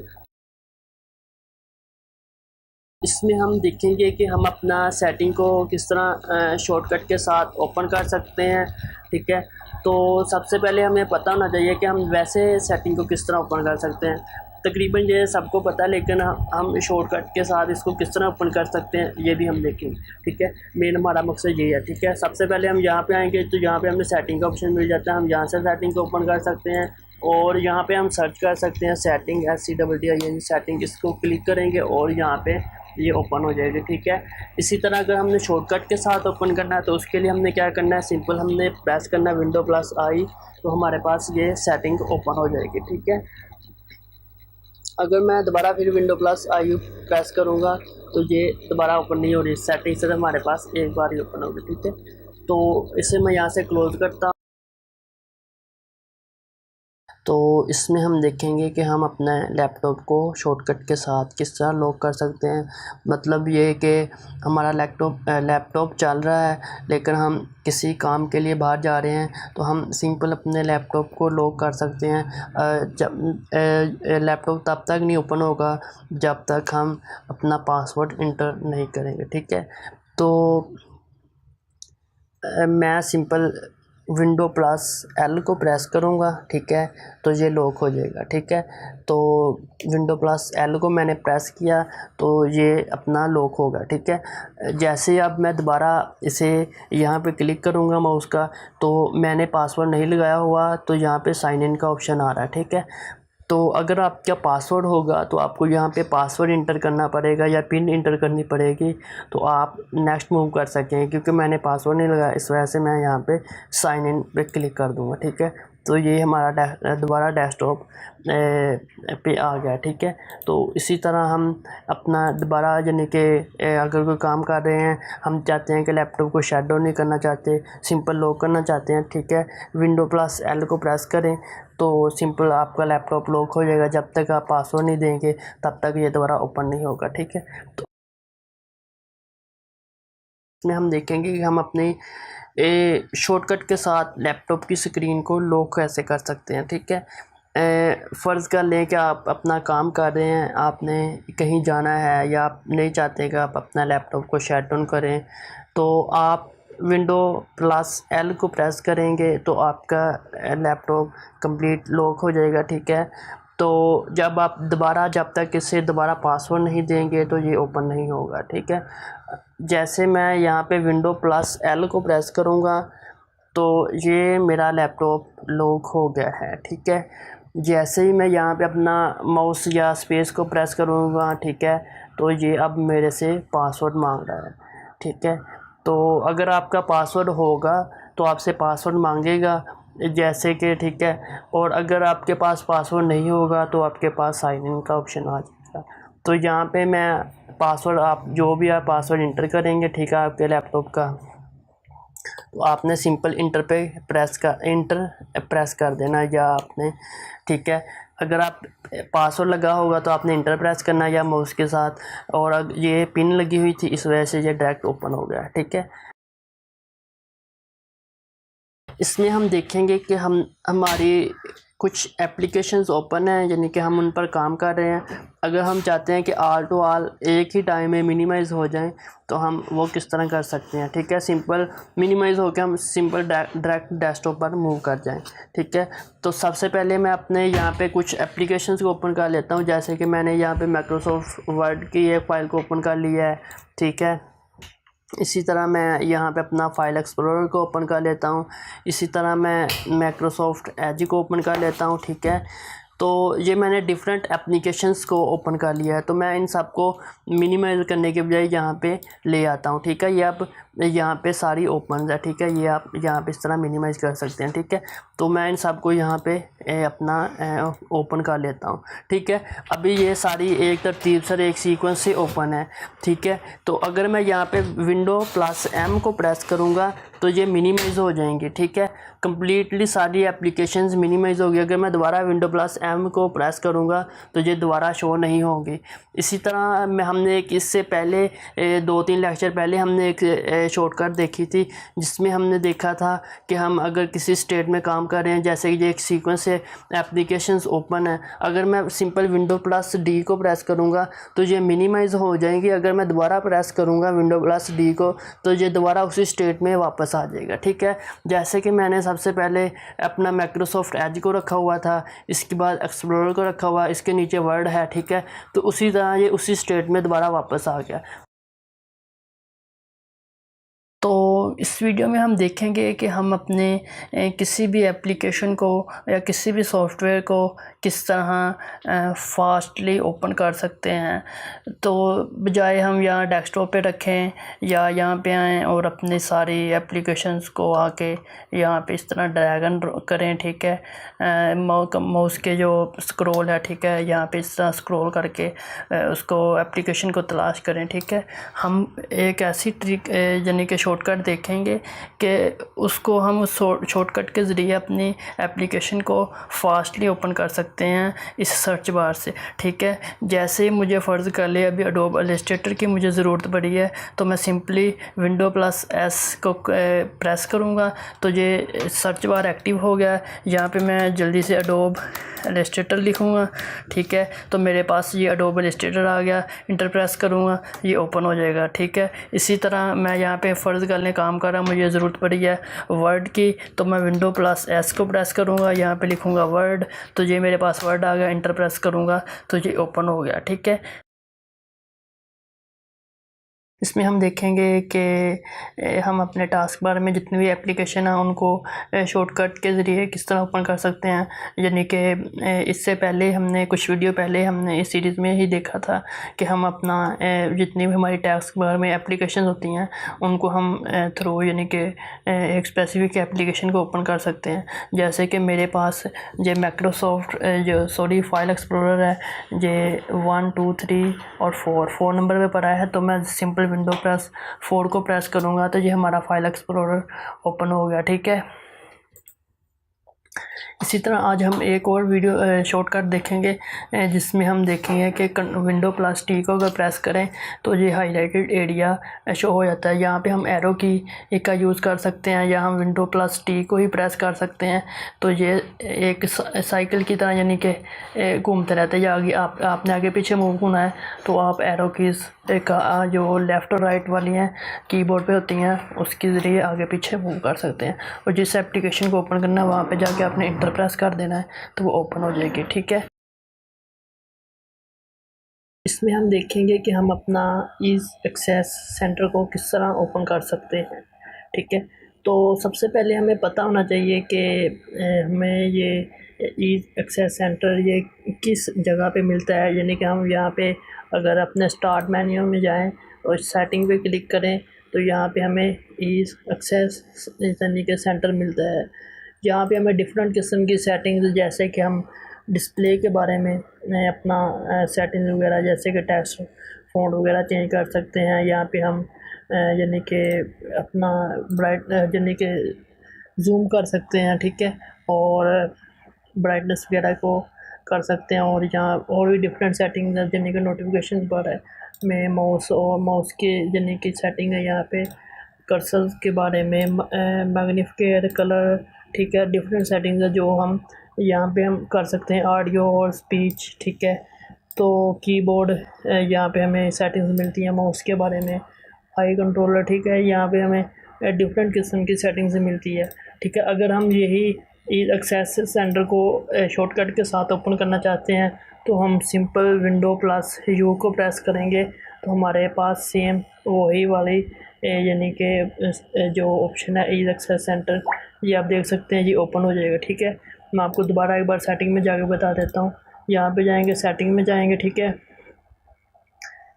इसमें हम देखेंगे कि हम अपना सेटिंग को किस तरह शॉर्टकट के साथ ओपन कर सकते हैं, ठीक है। तो सबसे पहले हमें पता होना चाहिए कि हम वैसे सेटिंग को किस तरह ओपन कर सकते हैं। तकरीबन ये सबको पता है, लेकिन हम शॉर्टकट के साथ इसको किस तरह ओपन कर सकते हैं ये भी हम देखेंगे, ठीक है। मेन हमारा मकसद ये है, ठीक है। सबसे पहले हम यहाँ पे आएंगे तो यहाँ पे हमें सेटिंग का ऑप्शन मिल जाता है, हम यहाँ से सेटिंग को ओपन कर सकते हैं और यहाँ पे हम सर्च कर सकते हैं सेटिंग, SETTING सेटिंग। इसको क्लिक करेंगे और यहाँ पे ये ओपन हो जाएगी, ठीक है। इसी तरह अगर हमने शॉर्टकट के साथ ओपन करना है तो उसके लिए हमने क्या करना है, सिंपल हमने प्रेस करना है Windows+I, तो हमारे पास ये सेटिंग ओपन हो जाएगी, ठीक है। अगर मैं दोबारा फिर Windows+I प्रेस करूँगा तो ये दोबारा ओपन नहीं हो रही, सेटिंग से हमारे पास एक बार ही ओपन होगी, ठीक है। तो इसे मैं यहाँ से क्लोज़ करता हूँ। तो इसमें हम देखेंगे कि हम अपने लैपटॉप को शॉर्टकट के साथ किस तरह लॉक कर सकते हैं। मतलब ये कि हमारा लैपटॉप चल रहा है लेकिन हम किसी काम के लिए बाहर जा रहे हैं तो हम सिंपल अपने लैपटॉप को लॉक कर सकते हैं। लैपटॉप तब तक नहीं ओपन होगा जब तक हम अपना पासवर्ड इंटर नहीं करेंगे, ठीक है। तो मैं सिंपल Windows+L को प्रेस करूँगा, ठीक है, तो ये लॉक हो जाएगा, ठीक है। तो Windows+L को मैंने प्रेस किया तो ये अपना लॉक होगा, ठीक है। जैसे अब मैं दोबारा इसे यहाँ पे क्लिक करूँगा माउस का, तो मैंने पासवर्ड नहीं लगाया हुआ तो यहाँ पे साइन इन का ऑप्शन आ रहा है, ठीक है। तो अगर आपका पासवर्ड होगा तो आपको यहाँ पे पासवर्ड इंटर करना पड़ेगा या पिन इंटर करनी पड़ेगी तो आप नेक्स्ट मूव कर सकेंगे। क्योंकि मैंने पासवर्ड नहीं लगाया इस वजह से मैं यहाँ पे साइन इन पे क्लिक कर दूँगा, ठीक है। तो ये हमारा दोबारा डेस्कटॉप पे आ गया, ठीक है। तो इसी तरह हम अपना दोबारा यानी कि अगर कोई काम कर रहे हैं, हम चाहते हैं कि लैपटॉप को शट डाउन नहीं करना चाहते, सिंपल लॉक करना चाहते हैं, ठीक है, Windows+L को प्रेस करें तो सिंपल आपका लैपटॉप लॉक हो जाएगा। जब तक आप पासवर्ड नहीं देंगे तब तक ये दोबारा ओपन नहीं होगा, ठीक है। तो इसमें हम देखेंगे कि हम अपनी शॉर्टकट के साथ लैपटॉप की स्क्रीन को लॉक कैसे कर सकते हैं, ठीक है। फ़र्ज़ कर लें कि आप अपना काम कर रहे हैं, आपने कहीं जाना है या आप नहीं चाहते कि आप अपना लैपटॉप को शट डाउन करें, तो आप Windows+L को प्रेस करेंगे तो आपका लैपटॉप कंप्लीट लॉक हो जाएगा, ठीक है। तो जब तक इसे दोबारा पासवर्ड नहीं देंगे तो ये ओपन नहीं होगा, ठीक है। जैसे मैं यहाँ पे Windows+L को प्रेस करूँगा तो ये मेरा लैपटॉप लॉक हो गया है, ठीक है। जैसे ही मैं यहाँ पे अपना माउस या स्पेस को प्रेस करूँगा, ठीक है, तो ये अब मेरे से पासवर्ड मांग रहा है, ठीक है। तो अगर आपका पासवर्ड होगा तो आपसे पासवर्ड मांगेगा जैसे कि, ठीक है, और अगर आपके पास पासवर्ड नहीं होगा तो आपके पास साइन इन का ऑप्शन आ जाएगा। तो यहाँ पे मैं पासवर्ड, आप जो भी आप पासवर्ड इंटर करेंगे, ठीक है, आपके लैपटॉप का, तो आपने सिंपल इंटर प्रेस कर देना या आपने, ठीक है। अगर आप पासवर्ड लगा होगा तो आपने इंटर प्रेस करना या माउस के साथ, और ये पिन लगी हुई थी इस वजह से ये डायरेक्ट ओपन हो गया, ठीक है। इसमें हम देखेंगे कि हमारी कुछ एप्लीकेशंस ओपन हैं यानी कि हम उन पर काम कर रहे हैं। अगर हम चाहते हैं कि ऑल टू ऑल एक ही टाइम में मिनिमाइज़ हो जाएं तो हम वो किस तरह कर सकते हैं, ठीक है। सिंपल मिनिमाइज़ होकर हम सिंपल डायरेक्ट डेस्कटॉप पर मूव कर जाएं, ठीक है। तो सबसे पहले मैं अपने यहाँ पे कुछ एप्लीकेशंस को ओपन कर लेता हूँ। जैसे कि मैंने यहाँ पे माइक्रोसॉफ्ट वर्ड की एक फ़ाइल को ओपन कर लिया है, ठीक है। इसी तरह मैं यहाँ पे अपना फाइल एक्सप्लोरर को ओपन कर लेता हूँ। इसी तरह मैं माइक्रोसॉफ्ट एज को ओपन कर लेता हूँ, ठीक है। तो ये मैंने डिफरेंट एप्लीकेशंस को ओपन कर लिया है। तो मैं इन सब को मिनिमाइज़ करने के बजाय यहाँ पे ले आता हूँ, ठीक है। ये अब यहाँ पे सारी ओपन है, ठीक है। ये आप यहाँ पे इस तरह मिनिमाइज़ कर सकते हैं, ठीक है। तो मैं इन सब को यहाँ पे अपना ओपन कर लेता हूँ, ठीक है। अभी ये सारी एक तरतीब से एक सीक्वेंस से ओपन है, ठीक है। तो अगर मैं यहाँ पे Windows+M को प्रेस करूँगा तो ये मिनिमाइज़ हो जाएंगे। ठीक है, कम्प्लीटली सारी एप्लीकेशंस मिनिमाइज़ हो गई। अगर मैं दोबारा विंडो प्लस एम को प्रेस करूँगा तो ये दोबारा शो नहीं होंगे। इसी तरह मैं हमने एक इससे पहले 2-3 लेक्चर पहले हमने एक शॉर्टकट देखी थी, जिसमें हमने देखा था कि हम अगर किसी स्टेट में काम कर रहे हैं, जैसे कि ये एक सीक्वेंस है, एप्लीकेशंस ओपन है, अगर मैं सिंपल विंडो प्लस डी को प्रेस करूँगा तो ये मिनिमाइज़ हो जाएंगी। अगर मैं दोबारा प्रेस करूँगा विंडो प्लस डी को तो ये दोबारा उसी स्टेट में वापस आ जाएगा। ठीक है, जैसे कि मैंने सबसे पहले अपना माइक्रोसॉफ्ट एज को रखा हुआ था, इसके बाद एक्सप्लोरर को रखा हुआ, इसके नीचे वर्ड है। ठीक है, तो उसी तरह ये उसी स्टेट में दोबारा वापस आ गया। तो इस वीडियो में हम देखेंगे कि हम अपने किसी भी एप्लीकेशन को या किसी भी सॉफ्टवेयर को किस तरह फास्टली ओपन कर सकते हैं। तो बजाय हम यहाँ डेस्कटॉप पे रखें या यहाँ पे आएँ और अपनी सारी एप्लीकेशंस को आके यहाँ पे इस तरह ड्रैगन करें। ठीक है, माउस के जो स्क्रॉल है, ठीक है, यहाँ पे इस तरह स्क्रॉल करके उसको एप्लीकेशन को तलाश करें। ठीक है, हम एक ऐसी ट्रिक यानी कि शॉर्टकट देखेंगे कि उसको हम उस शॉर्टकट के ज़रिए अपनी एप्लीकेशन को फास्टली ओपन कर सकते हैं इस सर्च बार से। ठीक है, जैसे मुझे फ़र्ज़ कर ले अभी एडोब इलस्ट्रेटर की मुझे ज़रूरत पड़ी है, तो मैं सिंपली विंडो प्लस एस को प्रेस करूँगा तो ये सर्च बार एक्टिव हो गया। यहाँ पे मैं जल्दी से एडोब इलस्ट्रेटर लिखूँगा। ठीक है, तो मेरे पास ये एडोब इलस्ट्रेटर आ गया। इंटर प्रेस करूँगा, ये ओपन हो जाएगा। ठीक है, इसी तरह मैं यहाँ पे फ़र्ज़ कर लें काम कर रहा, मुझे ज़रूरत पड़ी है वर्ड की, तो मैं विंडो प्लस एस को प्रेस करूँगा, यहाँ पे लिखूँगा वर्ड, तो ये मेरे पास वर्ड आ गया। इंटर प्रेस करूँगा तो ये ओपन हो गया। ठीक है, इसमें हम देखेंगे कि हम अपने टास्क बार में जितनी भी एप्लीकेशन हैं उनको शॉर्टकट के ज़रिए किस तरह ओपन कर सकते हैं। यानी कि इससे पहले हमने कुछ वीडियो पहले हमने इस सीरीज़ में ही देखा था कि हम अपना जितनी भी हमारी टास्क बार में एप्लीकेशन होती हैं उनको हम थ्रू यानी कि एक स्पेसिफिक एप्लीकेशन को ओपन कर सकते हैं। जैसे कि मेरे पास ये माइक्रोसॉफ्ट फाइल एक्सप्लोरर है, ये 1 2 3 और 4 नंबर पे पड़ा है, तो मैं सिंपल विंडो प्लस 4 को प्रेस करूँगा तो ये हमारा फाइल एक्सप्लोरर ओपन हो गया। ठीक है, इसी तरह आज हम एक और वीडियो शॉर्टकट देखेंगे जिसमें हम देखेंगे कि विंडो प्लस टी को अगर प्रेस करें तो ये हाईलाइटेड एरिया शो हो जाता है। यहाँ पे हम एरो की का यूज़ कर सकते हैं या हम विंडो प्लस टी को ही प्रेस कर सकते हैं, तो ये एक साइकिल की तरह यानी कि घूमते रहते हैं। या आगे आपने आगे पीछे मूव होना है तो आप एरो कीज़ जो लेफ़्ट और राइट वाली हैं कीबोर्ड पे होती हैं उसके ज़रिए आगे पीछे मूव कर सकते हैं। और जिस एप्लीकेशन को ओपन करना है वहाँ पे जाके आपने इंटर प्रेस कर देना है तो वो ओपन हो जाएगी। ठीक है, इसमें हम देखेंगे कि हम अपना ईज़ एक्सेस सेंटर को किस तरह ओपन कर सकते हैं। ठीक है, तो सबसे पहले हमें पता होना चाहिए कि हमें ये ईज़ एक्सेस सेंटर ये किस जगह पे मिलता है। यानी कि हम यहाँ पे अगर अपने स्टार्ट मेन्यू में जाएं और सेटिंग पे क्लिक करें तो यहाँ पे हमें ईज़ एक्सेस यानी कि सेंटर मिलता है। यहाँ पे हमें डिफरेंट किस्म की सेटिंग्स, जैसे कि हम डिस्प्ले के बारे में अपना सेटिंग्स वगैरह जैसे कि टेक्स्ट फ़ॉन्ट वगैरह चेंज कर सकते हैं। यहाँ पे हम यानी कि अपना ब्राइट यानी कि जूम कर सकते हैं। ठीक है, और ब्राइटनेस वगैरह को कर सकते हैं। और यहाँ और भी डिफरेंट सेटिंग्स है यानी कि नोटिफिकेशन पर है में माउस और माउस के यानी कि सेटिंग है। यहाँ पे कर्सर के बारे में मैग्नीफायर कलर, ठीक है, डिफरेंट सेटिंग्स है जो हम यहाँ पे हम कर सकते हैं। ऑडियो और स्पीच, ठीक है, तो कीबोर्ड यहाँ पे हमें सेटिंग्स मिलती हैं माउस के बारे में। आई कंट्रोलर, ठीक है, यहाँ पे हमें डिफरेंट किस्म की सेटिंग्स मिलती है। ठीक है, अगर हम यही एक्सेस सेंटर को शॉर्टकट के साथ ओपन करना चाहते हैं तो हम सिंपल विंडो प्लस यू को प्रेस करेंगे तो हमारे पास सेम वही वाली यानी कि जो ऑप्शन है ईज़ एक्सेस सेंटर, ये आप देख सकते हैं, ये ओपन हो जाएगा। ठीक है, मैं आपको दोबारा एक बार सेटिंग में जाके बता देता हूँ। यहाँ पे जाएंगे, सेटिंग में जाएंगे, ठीक है,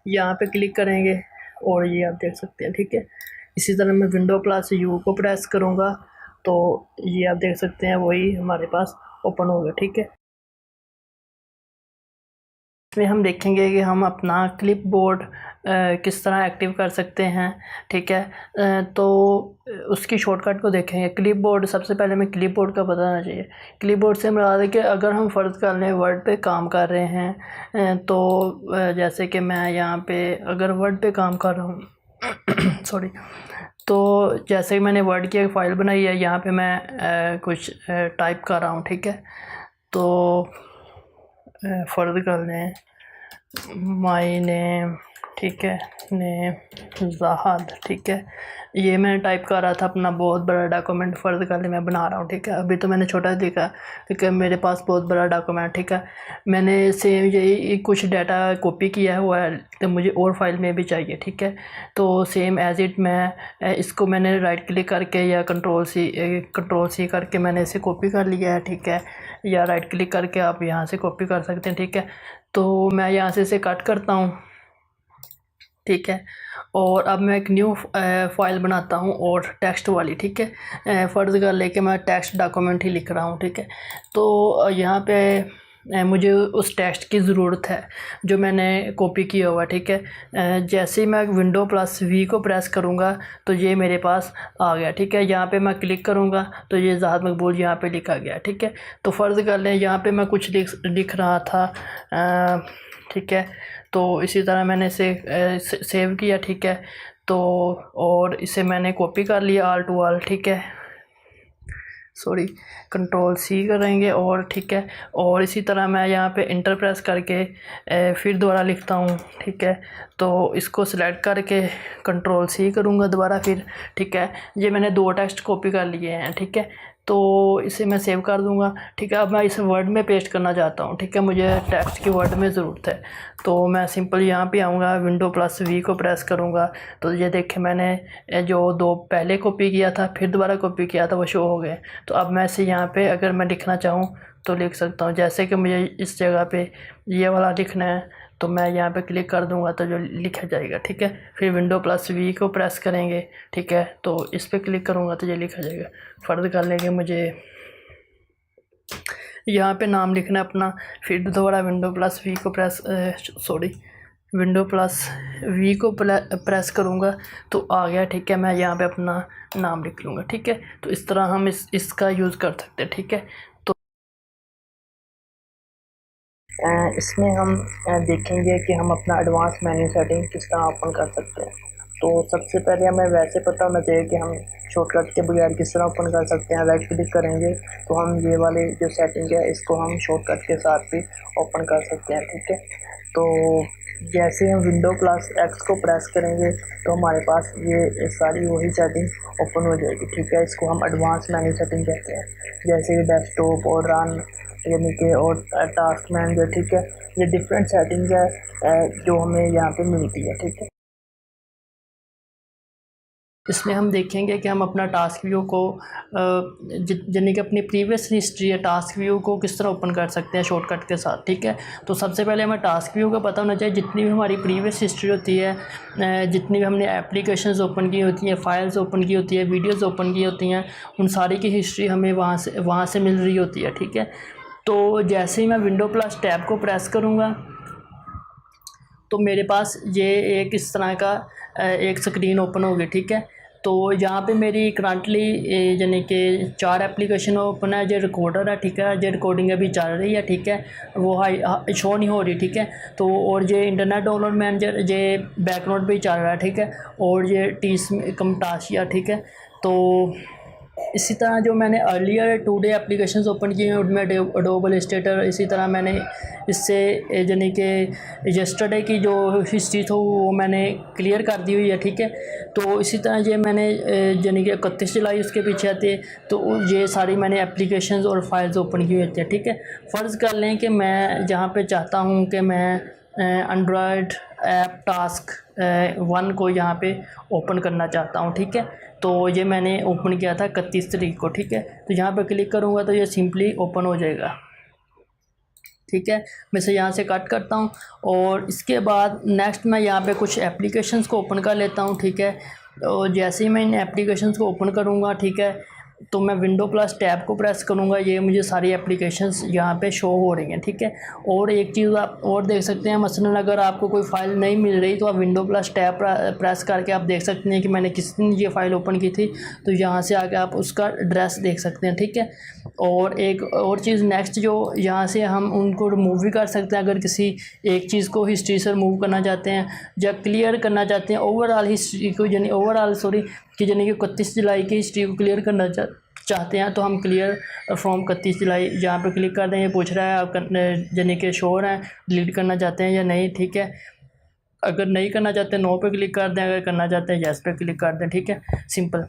यहाँ पे क्लिक करेंगे और ये आप देख सकते हैं। ठीक है, इसी तरह मैं विंडो प्लस यू को प्रेस करूँगा तो ये आप देख सकते हैं वही हमारे पास ओपन हो गया। ठीक है, इसमें हम देखेंगे कि हम अपना क्लिप बोर्ड किस तरह एक्टिव कर सकते हैं, ठीक है। तो उसकी शॉर्टकट को देखेंगे। क्लिप बोर्ड, सबसे पहले हमें क्लिप बोर्ड का पता होना चाहिए। क्लिप बोर्ड से मुराद है कि अगर हम फ़र्ज़ कर लें वर्ड पे काम कर रहे हैं, तो जैसे कि मैं यहाँ पे अगर वर्ड पे काम कर रहा हूँ सॉरी, तो जैसे मैंने वर्ड की एक फ़ाइल बनाई है, यहाँ पे मैं कुछ टाइप कर रहा हूँ, ठीक है। तो फ़र्ज़ कर लें माई नेम, ठीक है, नेम ज़ाहद, ठीक है। ये मैंने टाइप कर रहा था अपना बहुत बड़ा डॉक्यूमेंट, फ़र्ज़ कर ले मैं बना रहा हूँ, ठीक है। अभी तो मैंने छोटा देखा, ठीक है, मेरे पास बहुत बड़ा डॉक्यूमेंट, ठीक है। मैंने सेम यही कुछ डाटा कॉपी किया हुआ है, तो मुझे और फाइल में भी चाहिए, ठीक है। तो सेम एज इट मैं इसको मैंने राइट क्लिक करके या कंट्रोल सी करके मैंने इसे कॉपी कर लिया है, ठीक है। या राइट क्लिक करके आप यहाँ से कॉपी कर सकते हैं, ठीक है। तो मैं यहाँ से इसे कट करता हूँ, ठीक है। और अब मैं एक न्यू फाइल बनाता हूँ और टेक्स्ट वाली, ठीक है। फ़र्ज़ कर लेके मैं टेक्स्ट डॉक्यूमेंट ही लिख रहा हूँ, ठीक है। तो यहाँ पे मुझे उस टेक्स्ट की ज़रूरत है जो मैंने कॉपी किया हुआ, ठीक है। जैसे ही मैं विंडो प्लस वी को प्रेस करूँगा तो ये मेरे पास आ गया, ठीक है। यहाँ पे मैं क्लिक करूँगा तो ये ज़ाहद मकबूल यहाँ पे लिखा गया, ठीक है। तो फ़र्ज़ कर लें यहाँ पे मैं कुछ लिख रहा था, ठीक है। तो इसी तरह मैंने इसे सेव किया, ठीक है। तो और इसे मैंने कॉपी कर लिया ऑल टू ऑल, ठीक है, सॉरी, कंट्रोल सी करेंगे और ठीक है। और इसी तरह मैं यहाँ पे इंटर प्रेस करके फिर दोबारा लिखता हूँ, ठीक है। तो इसको सिलेक्ट करके कंट्रोल सी करूँगा दोबारा फिर, ठीक है। ये मैंने 2 टेक्स्ट कॉपी कर लिए हैं, ठीक है। तो इसे मैं सेव कर दूँगा, ठीक है। अब मैं इसे वर्ड में पेस्ट करना चाहता हूँ, ठीक है, मुझे टेक्स्ट की वर्ड में ज़रूरत है। तो मैं सिंपल यहाँ पे आऊँगा, विंडो प्लस वी को प्रेस करूँगा तो ये देखें मैंने जो 2 पहले कॉपी किया था फिर दोबारा कॉपी किया था वो शो हो गए। तो अब मैं इसे यहाँ पे अगर मैं लिखना चाहूँ तो लिख सकता हूँ। जैसे कि मुझे इस जगह पे ये वाला लिखना है तो मैं यहाँ पे क्लिक कर दूँगा तो जो लिखा जाएगा, ठीक है। फिर विंडो प्लस वी को प्रेस करेंगे, ठीक है, तो इस पर क्लिक करूँगा तो ये लिखा जाएगा। फ़र्ज़ कर लेंगे मुझे यहाँ पे नाम लिखना है अपना, फिर दोबारा विंडो प्लस वी को प्रेस करूँगा तो आ गया, ठीक है। मैं यहाँ पे अपना नाम लिख लूँगा, ठीक है। तो इस तरह हम इसका यूज़ कर सकते हैं, ठीक है। इसमें हम देखेंगे कि हम अपना एडवांस मेन्यू सेटिंग किस तरह ओपन कर सकते हैं। तो सबसे पहले हमें वैसे पता होना चाहिए कि हम शॉर्टकट के बगैर किस तरह ओपन कर सकते हैं। राइट क्लिक करेंगे तो हम ये वाली जो सेटिंग है इसको हम शॉर्टकट के साथ भी ओपन कर सकते हैं, ठीक है। तो जैसे हम विंडो प्लस एक्स को प्रेस करेंगे तो हमारे पास ये सारी वही सेटिंग ओपन हो जाएगी, ठीक है। इसको हम एडवांस मेन्यू सेटिंग कहते हैं, जैसे कि डेस्कटॉप और रन यानी कि और टास्क मैनेजर, ठीक है। ये डिफरेंट सेटिंग है जो हमें यहाँ पे मिलती है, ठीक है। इसमें हम देखेंगे कि हम अपना टास्क व्यू को यानी कि अपनी प्रीवियस हिस्ट्री या टास्क व्यू को किस तरह ओपन कर सकते हैं शॉर्टकट के साथ, ठीक है। तो सबसे पहले हमें टास्क व्यू का पता होना चाहिए। जितनी भी हमारी प्रीवियस हिस्ट्री होती है, जितनी भी हमने एप्लीकेशंस ओपन की होती हैं, फाइल्स ओपन की होती है, वीडियोज़ ओपन की होती हैं, उन सारी की हिस्ट्री हमें वहाँ से मिल रही होती है, ठीक है। तो जैसे ही मैं विंडो प्लस टैब को प्रेस करूँगा तो मेरे पास ये एक इस तरह का एक स्क्रीन ओपन होगी, ठीक है। तो यहाँ पे मेरी करंटली यानी कि 4 एप्लीकेशन ओपन है। जो रिकॉर्डर है, ठीक है, जो रिकॉर्डिंग अभी चल रही है, ठीक है, वो हाई शो नहीं हो रही, ठीक है। तो और ये इंटरनेट डाउनलोड मैनेजर ये बैकग्राउंड पे चल रहा है, ठीक है। और ये टीस कमटाशिया, ठीक है। तो इसी तरह जो मैंने अर्लियर 2 डे एप्लीकेशंस ओपन किए हैं उनमें एडोब इलस्ट्रेटर, इसी तरह मैंने इससे यानी कि यस्टरडे की जो हिस्ट्री थी वो मैंने क्लियर कर दी हुई है, ठीक है। तो इसी तरह ये मैंने यानी कि 31 जुलाई उसके पीछे आती है, तो ये सारी मैंने एप्लीकेशंस और फाइल्स ओपन की हुई होती है, ठीक है। फ़र्ज़ कर लें कि मैं जहाँ पे चाहता हूँ कि मैं एंड्रॉयड ऐप टास्क 1 को यहाँ पे ओपन करना चाहता हूँ, ठीक है। तो ये मैंने ओपन किया था 31 तारीख को, ठीक है। तो यहाँ पे क्लिक करूँगा तो ये सिंपली ओपन हो जाएगा, ठीक है। मैं इसे यहाँ से कट करता हूँ और इसके बाद नेक्स्ट मैं यहाँ पे कुछ एप्लीकेशंस को ओपन कर लेता हूँ, ठीक है। तो जैसे ही मैं इन एप्लीकेशंस को ओपन करूँगा, ठीक है, तो मैं विंडो प्लस टैब को प्रेस करूँगा, ये मुझे सारी एप्लीकेशंस यहाँ पे शो हो रही हैं, ठीक है। और एक चीज़ आप और देख सकते हैं, मसलन अगर आपको कोई फ़ाइल नहीं मिल रही तो आप विंडो प्लस टैब प्रेस करके आप देख सकते हैं कि मैंने किस दिन ये फ़ाइल ओपन की थी, तो यहाँ से आके आप उसका एड्रेस देख सकते हैं, ठीक है। और एक और चीज़ नेक्स्ट, जो यहाँ से हम उनको रिमूव भी कर सकते हैं, अगर किसी एक चीज़ को हिस्ट्री से रिमूव करना चाहते हैं या क्लियर करना चाहते हैं ओवरऑल हिस्ट्री को, यानी कि यानी कि 31 जुलाई की हिस्ट्री को क्लियर करना चाहते हैं, तो हम क्लियर फ्रॉम 31 जुलाई यहाँ पे क्लिक कर दें। ये पूछ रहा है आप यानी कि श्योर हैं डिलीट करना चाहते हैं या नहीं, ठीक है। अगर नहीं करना चाहते नो पे क्लिक कर दें, अगर करना चाहते हैं येस पे क्लिक कर दें, ठीक है, सिंपल।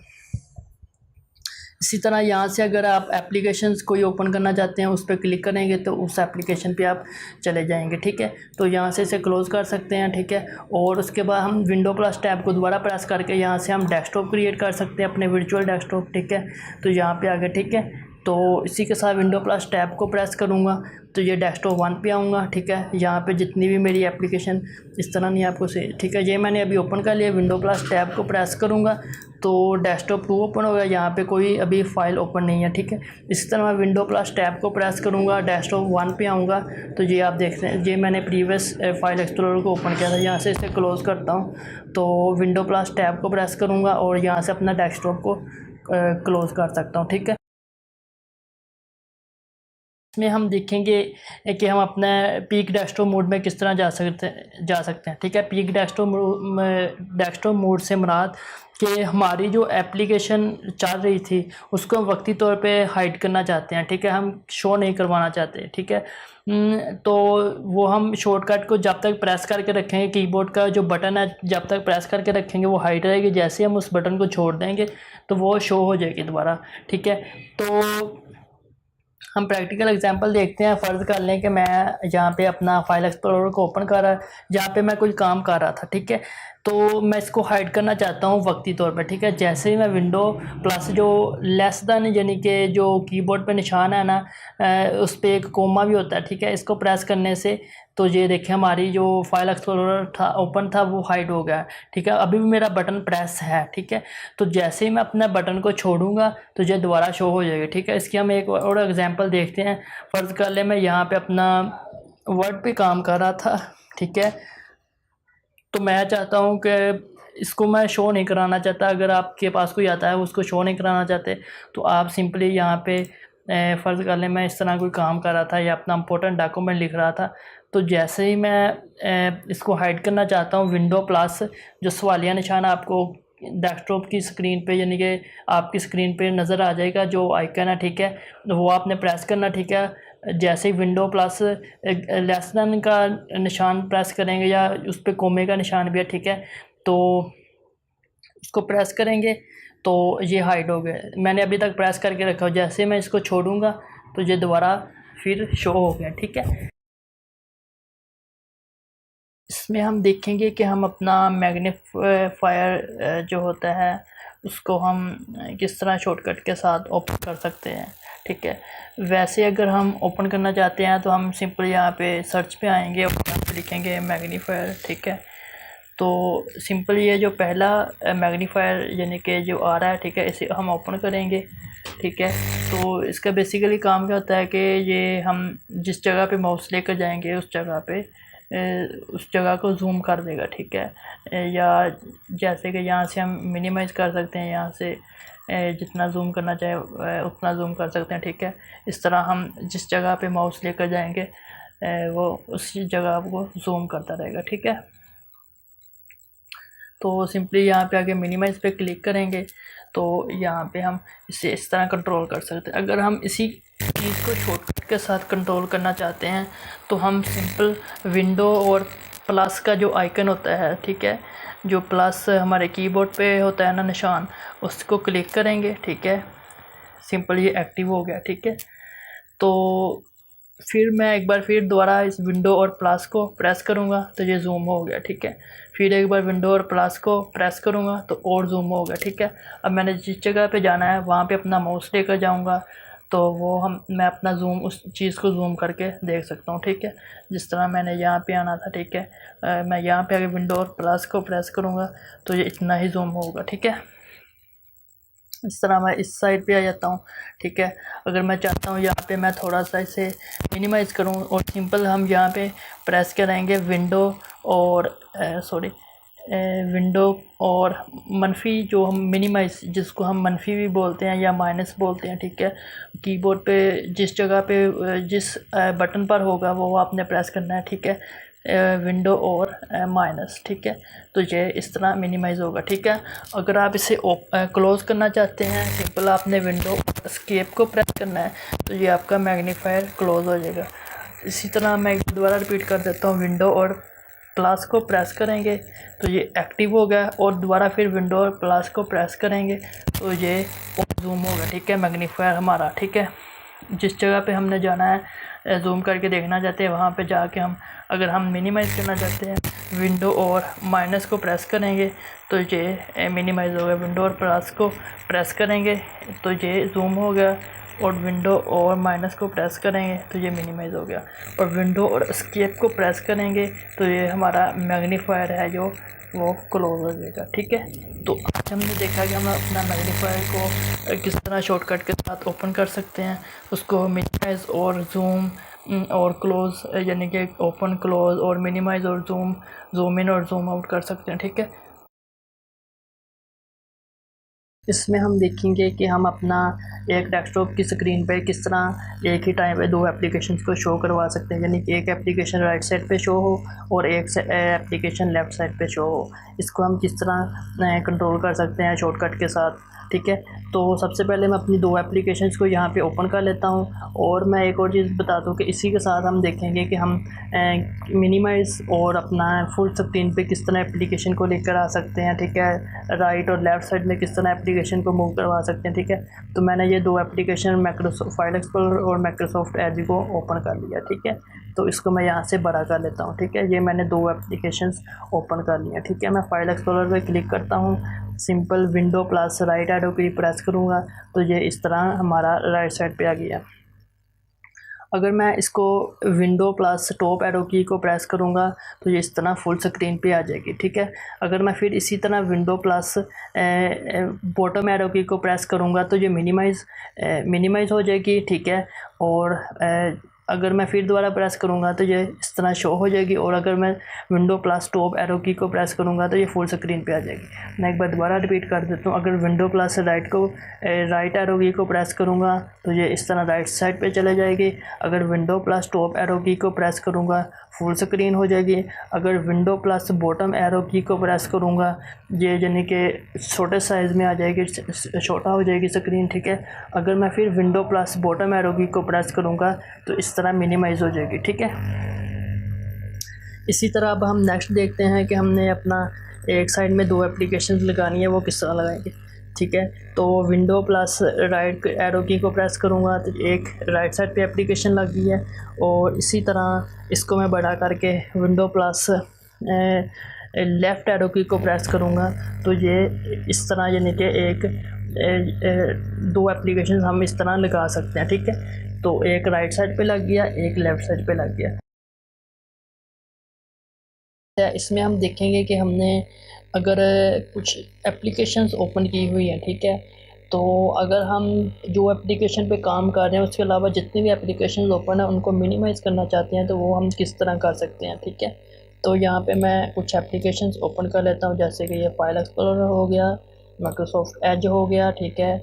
इसी तरह यहाँ से अगर आप एप्लीकेशंस कोई ओपन करना चाहते हैं उस पर क्लिक करेंगे तो उस एप्लीकेशन पे आप चले जाएंगे, ठीक है। तो यहाँ से इसे क्लोज़ कर सकते हैं, ठीक है। और उसके बाद हम विंडो प्लस टैब को दोबारा प्रेस करके यहाँ से हम डेस्कटॉप क्रिएट कर सकते हैं, अपने वर्चुअल डेस्कटॉप, ठीक है। तो यहाँ पे आगे, ठीक है। तो इसी के साथ विंडो प्लस टैब को प्रेस करूँगा तो ये डेस्कटॉप 1 पे आऊँगा, ठीक है। यहाँ पे जितनी भी मेरी एप्लीकेशन इस तरह नहीं आपको से, ठीक है। ये मैंने अभी ओपन कर लिया, विंडो प्लस टैब को प्रेस करूँगा तो डेस्कटॉप 2 ओपन होगा, यहाँ पे कोई अभी फ़ाइल ओपन नहीं है, ठीक है। इसी तरह मैं विंडो प्लस टैब को प्रेस करूँगा, डेस्कटॉप 1 पे आऊँगा तो ये आप देख रहे हैं, ये मैंने प्रीवियस फाइल एक्सप्लोरर को ओपन किया था। यहाँ से इसे क्लोज़ करता हूँ तो विंडो प्लस टैब को प्रेस करूँगा और यहाँ से अपना डेस्कटॉप को क्लोज़ कर सकता हूँ, ठीक है। इसमें हम देखेंगे कि हम अपने पीक डेस्कटॉप मोड में किस तरह जा सकते हैं, ठीक है। पीक डेस्कटॉप मोड से मुराद कि हमारी जो एप्लीकेशन चल रही थी उसको हम वक्ती तौर पे हाइड करना चाहते हैं, ठीक है, हम शो नहीं करवाना चाहते, ठीक है। तो वो हम शॉर्टकट को जब तक प्रेस करके रखेंगे, कीबोर्ड का जो बटन है जब तक प्रेस करके रखेंगे वो हाइड रहेगी, जैसे हम उस बटन को छोड़ देंगे तो वो शो हो जाएगी दोबारा, ठीक है। तो हम प्रैक्टिकल एग्जांपल देखते हैं। फ़र्ज़ कर लें कि मैं यहाँ पे अपना फाइल एक्सप्लोरर को ओपन कर रहा, जहाँ पे मैं कोई काम कर रहा था, ठीक है। तो मैं इसको हाइड करना चाहता हूँ वक्ती तौर पे, ठीक है। जैसे ही मैं विंडो प्लस जो लेस दैन यानी कि जो कीबोर्ड पे निशान है ना, उस पर एक कोमा भी होता है, ठीक है, इसको प्रेस करने से तो ये देखें हमारी जो फाइल एक्सप्लोरर था ओपन था वो हाइड हो गया, ठीक है। अभी भी मेरा बटन प्रेस है, ठीक है। तो जैसे ही मैं अपने बटन को छोड़ूंगा तो ये दोबारा शो हो जाएगी, ठीक है। इसकी हम एक और एग्जांपल देखते हैं। फ़र्ज़ कर ले मैं यहाँ पे अपना वर्ड पे काम कर रहा था, ठीक है। तो मैं चाहता हूँ कि इसको मैं शो नहीं कराना चाहता। अगर आपके पास कोई आता है उसको शो नहीं कराना चाहते तो आप सिंपली यहाँ पे फ़र्ज़ कर लें मैं इस तरह कोई काम कर रहा था या अपना इंपॉर्टेंट डॉक्यूमेंट लिख रहा था, तो जैसे ही मैं इसको हाइड करना चाहता हूँ, विंडो प्लस जो सवालिया निशान आपको डेस्कटॉप की स्क्रीन पे यानी कि आपकी स्क्रीन पे नज़र आ जाएगा जो आइकन है, ठीक है, वो आपने प्रेस करना, ठीक है। जैसे ही विंडो प्लस लेस दैन का निशान प्रेस करेंगे या उस पर कोमे का निशान भी है, ठीक है, तो उसको प्रेस करेंगे तो ये हाइड हो गया। मैंने अभी तक प्रेस करके रखा हो, जैसे मैं इसको छोड़ूंगा तो ये दोबारा फिर शो हो गया, ठीक है। इसमें हम देखेंगे कि हम अपना मैग्नीफायर जो होता है उसको हम किस तरह शॉर्टकट के साथ ओपन कर सकते हैं, ठीक है। वैसे अगर हम ओपन करना चाहते हैं तो हम सिंपल यहाँ पे सर्च पे आएंगे और यहाँ पे लिखेंगे मैग्नीफायर, ठीक है। तो सिंपल ये जो पहला मैग्नीफायर यानी कि जो आ रहा है, ठीक है, इसे हम ओपन करेंगे, ठीक है। तो इसका बेसिकली काम क्या होता है कि ये हम जिस जगह पे माउस लेकर जाएंगे उस जगह पे उस जगह को जूम कर देगा, ठीक है। या जैसे कि यहाँ से हम मिनिमाइज़ कर सकते हैं, यहाँ से जितना जूम करना चाहे उतना जूम कर सकते हैं, ठीक है। इस तरह हम जिस जगह पे माउस लेकर जाएंगे वो उसी जगह को जूम करता रहेगा, ठीक है। तो सिंपली यहाँ पे आके मिनिमाइज़ पे क्लिक करेंगे तो यहाँ पे हम इसे इस तरह कंट्रोल कर सकते हैं। अगर हम इसी चीज़ को शॉर्टकट के साथ कंट्रोल करना चाहते हैं तो हम सिंपल विंडो और प्लस का जो आइकन होता है, ठीक है, जो प्लस हमारे कीबोर्ड पे होता है ना निशान, उसको क्लिक करेंगे, ठीक है। सिंपल ये एक्टिव हो गया, ठीक है। तो फिर मैं एक बार फिर दोबारा इस विंडो और प्लस को प्रेस करूँगा तो ये जूम हो गया, ठीक है। फिर एक बार विंडो और प्लस को प्रेस करूँगा तो और जूम हो गया, ठीक है। अब मैंने जिस जगह पे जाना है वहाँ पे अपना माउस लेकर जाऊँगा तो मैं अपना जूम उस चीज़ को जूम करके देख सकता हूँ, ठीक है। जिस तरह मैंने यहाँ पे आना था, ठीक है, मैं यहाँ पे आगे विंडो और प्लस को प्रेस करूँगा तो ये इतना ही जूम होगा, ठीक है। इस तरह मैं इस साइड पे आ जाता हूँ, ठीक है। अगर मैं चाहता हूँ यहाँ पे मैं थोड़ा सा इसे मिनिमाइज़ करूँ, और सिंपल हम यहाँ पे प्रेस करेंगे विंडो और विंडो और मनफी, जो हम मिनिमाइज़, जिसको हम मनफी भी बोलते हैं या माइनस बोलते हैं, ठीक है। कीबोर्ड पे जिस जगह पे जिस बटन पर होगा वो आपने प्रेस करना है, ठीक है। विंडो और माइनस, ठीक है। तो ये इस तरह मिनिमाइज़ होगा, ठीक है। अगर आप इसे क्लोज़ करना चाहते हैं, सिंपल आपने विंडो एस्केप को प्रेस करना है, तो ये आपका मैग्नीफायर क्लोज़ हो जाएगा। इसी तरह मैं दोबारा रिपीट कर देता हूँ, विंडो और प्लस को प्रेस करेंगे तो ये एक्टिव हो गया, और दोबारा फिर विंडो और प्लस को प्रेस करेंगे तो ये जूम होगा, ठीक है, मैग्नीफायर हमारा, ठीक है। जिस जगह पे हमने जाना है, जूम करके देखना चाहते हैं, वहाँ पे जाके हम, अगर हम मिनिमाइज़ करना चाहते हैं, विंडो और माइनस को प्रेस करेंगे तो ये मिनिमाइज़ हो गया। विंडो और प्लस को प्रेस करेंगे तो ये जूम हो गया, और विंडो और माइनस को प्रेस करेंगे तो ये मिनिमाइज़ हो गया, और विंडो और एस्केप को प्रेस करेंगे तो ये हमारा मैग्नीफायर है जो वो क्लोज हो जाएगा, ठीक है। तो आज हमने देखा कि हम अपना मैग्नीफायर को किस तरह शॉर्टकट के साथ ओपन कर सकते हैं, उसको मिनिमाइज़ और जूम और क्लोज़, यानी कि ओपन क्लोज़ और मिनिमाइज़ और जूम इन और जूम आउट कर सकते हैं, ठीक है। इसमें हम देखेंगे कि हम अपना एक डेस्कटॉप की स्क्रीन पे किस तरह एक ही टाइम पे दो एप्लीकेशंस को शो करवा सकते हैं, यानी कि एक एप्लीकेशन राइट साइड पे शो हो और एक एप्लीकेशन लेफ़्ट साइड पे शो हो। इसको हम किस तरह कंट्रोल कर सकते हैं शॉर्टकट के साथ, ठीक है। तो सबसे पहले मैं अपनी दो एप्लीकेशंस को यहाँ पे ओपन कर लेता हूँ, और मैं एक और चीज़ बता दूँ कि इसी के साथ हम देखेंगे कि हम मिनिमाइज़ और अपना फुल स्क्रीन पे किस तरह एप्लीकेशन को लेकर आ सकते हैं, ठीक है। राइट और लेफ़्ट साइड में किस तरह एप्लीकेशन को मूव करवा सकते हैं, ठीक है। तो मैंने ये दो एप्लीकेशन माइक्रोसॉफ्ट फाइल एक्सप्लोरर और माइक्रोसॉफ्ट एज को ओपन कर लिया, ठीक है। तो इसको मैं यहाँ से बड़ा कर लेता हूँ, ठीक है। ये मैंने दो एप्लीकेशंस ओपन कर लिया, ठीक है। मैं फाइल एक्सप्लोरर पे क्लिक करता हूँ, simple window plus right arrow की प्रेस करूँगा तो ये इस तरह हमारा राइट साइड पे आ गया। अगर मैं इसको विंडो प्लस टॉप एरो की को प्रेस करूँगा तो ये इस तरह फुल स्क्रीन पे आ जाएगी, ठीक है। अगर मैं फिर इसी तरह विंडो प्लस बॉटम एरो की को प्रेस करूँगा तो ये मिनिमाइज़ हो जाएगी, ठीक है। और अगर मैं फिर दोबारा प्रेस करूँगा तो ये इस तरह शो हो जाएगी, और अगर मैं विंडो प्लस टॉप एरो की को प्रेस करूँगा तो ये फुल स्क्रीन पे आ जाएगी। मैं एक बार दोबारा रिपीट कर देता हूँ, अगर विंडो प्लस राइट एरो की को प्रेस करूँगा तो ये इस तरह राइट साइड पे चले जाएगी। अगर विंडो प्लस टॉप एरो की को प्रेस करूँगा फुल स्क्रीन हो जाएगी। अगर विंडो प्लस बॉटम एरो की को प्रेस करूँगा ये यानी कि छोटे साइज़ में आ जाएगी, छोटा हो जाएगी स्क्रीन, ठीक है। अगर मैं फिर विंडो प्लस बॉटम एरो की को प्रेस करूँगा तो इस तरह मिनिमाइज़ हो जाएगी, ठीक है। इसी तरह अब हम नेक्स्ट देखते हैं कि हमने अपना एक साइड में दो एप्लीकेशंस लगानी है, वो किस तरह लगाएंगे, ठीक है। तो विंडो प्लस राइट एरो की को प्रेस करूँगा तो एक राइट साइड पे एप्लीकेशन लग गई है, और इसी तरह इसको मैं बड़ा करके विंडो प्लस लेफ़्ट एरो की को प्रेस करूँगा तो ये इस तरह यानी कि दो एप्लीकेशन हम इस तरह लगा सकते हैं, ठीक है। तो एक राइट साइड पे लग गया, एक लेफ़्ट साइड पे लग गया। इसमें हम देखेंगे कि हमने अगर कुछ एप्लीकेशंस ओपन की हुई हैं, ठीक है। तो अगर हम जो एप्लीकेशन पे काम कर रहे हैं उसके अलावा जितनी भी एप्लीकेशंस ओपन है उनको मिनिमाइज़ करना चाहते हैं तो वो हम किस तरह कर सकते हैं, ठीक है। तो यहाँ पे मैं कुछ एप्लीकेशंस ओपन कर लेता हूँ, जैसे कि ये फाइल एक्सप्लोरर हो गया, माइक्रोसॉफ्ट एज हो गया, ठीक है।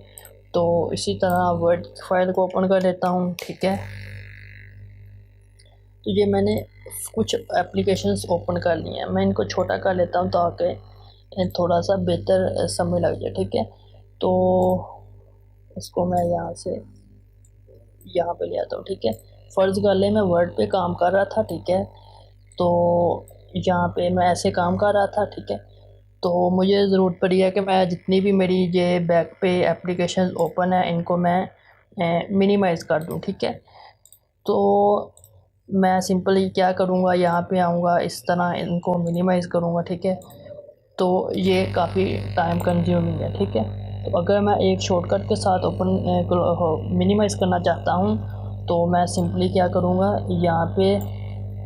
तो इसी तरह वर्ड फाइल को ओपन कर लेता हूँ, ठीक है। तो ये मैंने कुछ एप्लीकेशंस ओपन कर लिए हैं, मैं इनको छोटा कर लेता हूँ ताकि थोड़ा सा बेहतर समय लग जाए, ठीक है। तो इसको मैं यहाँ से यहाँ पे ले आता हूँ, ठीक है। फ़र्ज़ कर ले मैं वर्ड पे काम कर रहा था, ठीक है। तो यहाँ पे मैं ऐसे काम कर रहा था, ठीक है। तो मुझे ज़रूरत पड़ी है कि मैं जितनी भी मेरी ये बैक पे एप्लीकेशंस ओपन है इनको मैं मिनिमाइज़ कर दूँ, ठीक है। तो मैं सिंपली क्या करूँगा, यहाँ पे आऊँगा, इस तरह इनको मिनिमाइज़ करूँगा, ठीक है। तो ये काफ़ी टाइम कंज्यूमिंग है, ठीक है। तो अगर मैं एक शॉर्टकट के साथ मिनिमाइज़ करना चाहता हूँ तो मैं सिंपली क्या करूँगा, यहाँ पे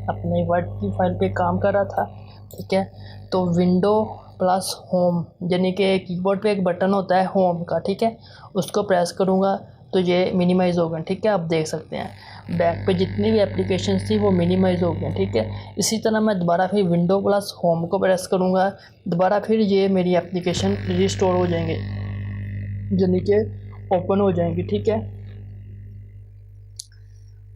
अपने वर्ड की फाइल पे काम कर रहा था, ठीक है। तो विंडो प्लस होम, यानी कि कीबोर्ड पे एक बटन होता है होम का, ठीक है, उसको प्रेस करूँगा तो ये मिनिमाइज़ हो गए, ठीक है। आप देख सकते हैं बैक पे जितनी भी एप्लीकेशन थी वो मिनिमाइज़ हो गए, ठीक है। इसी तरह मैं दोबारा फिर विंडो प्लस होम को प्रेस करूँगा, दोबारा फिर ये मेरी एप्लीकेशन रिस्टोर हो जाएंगे, यानी कि ओपन हो जाएंगी, ठीक है।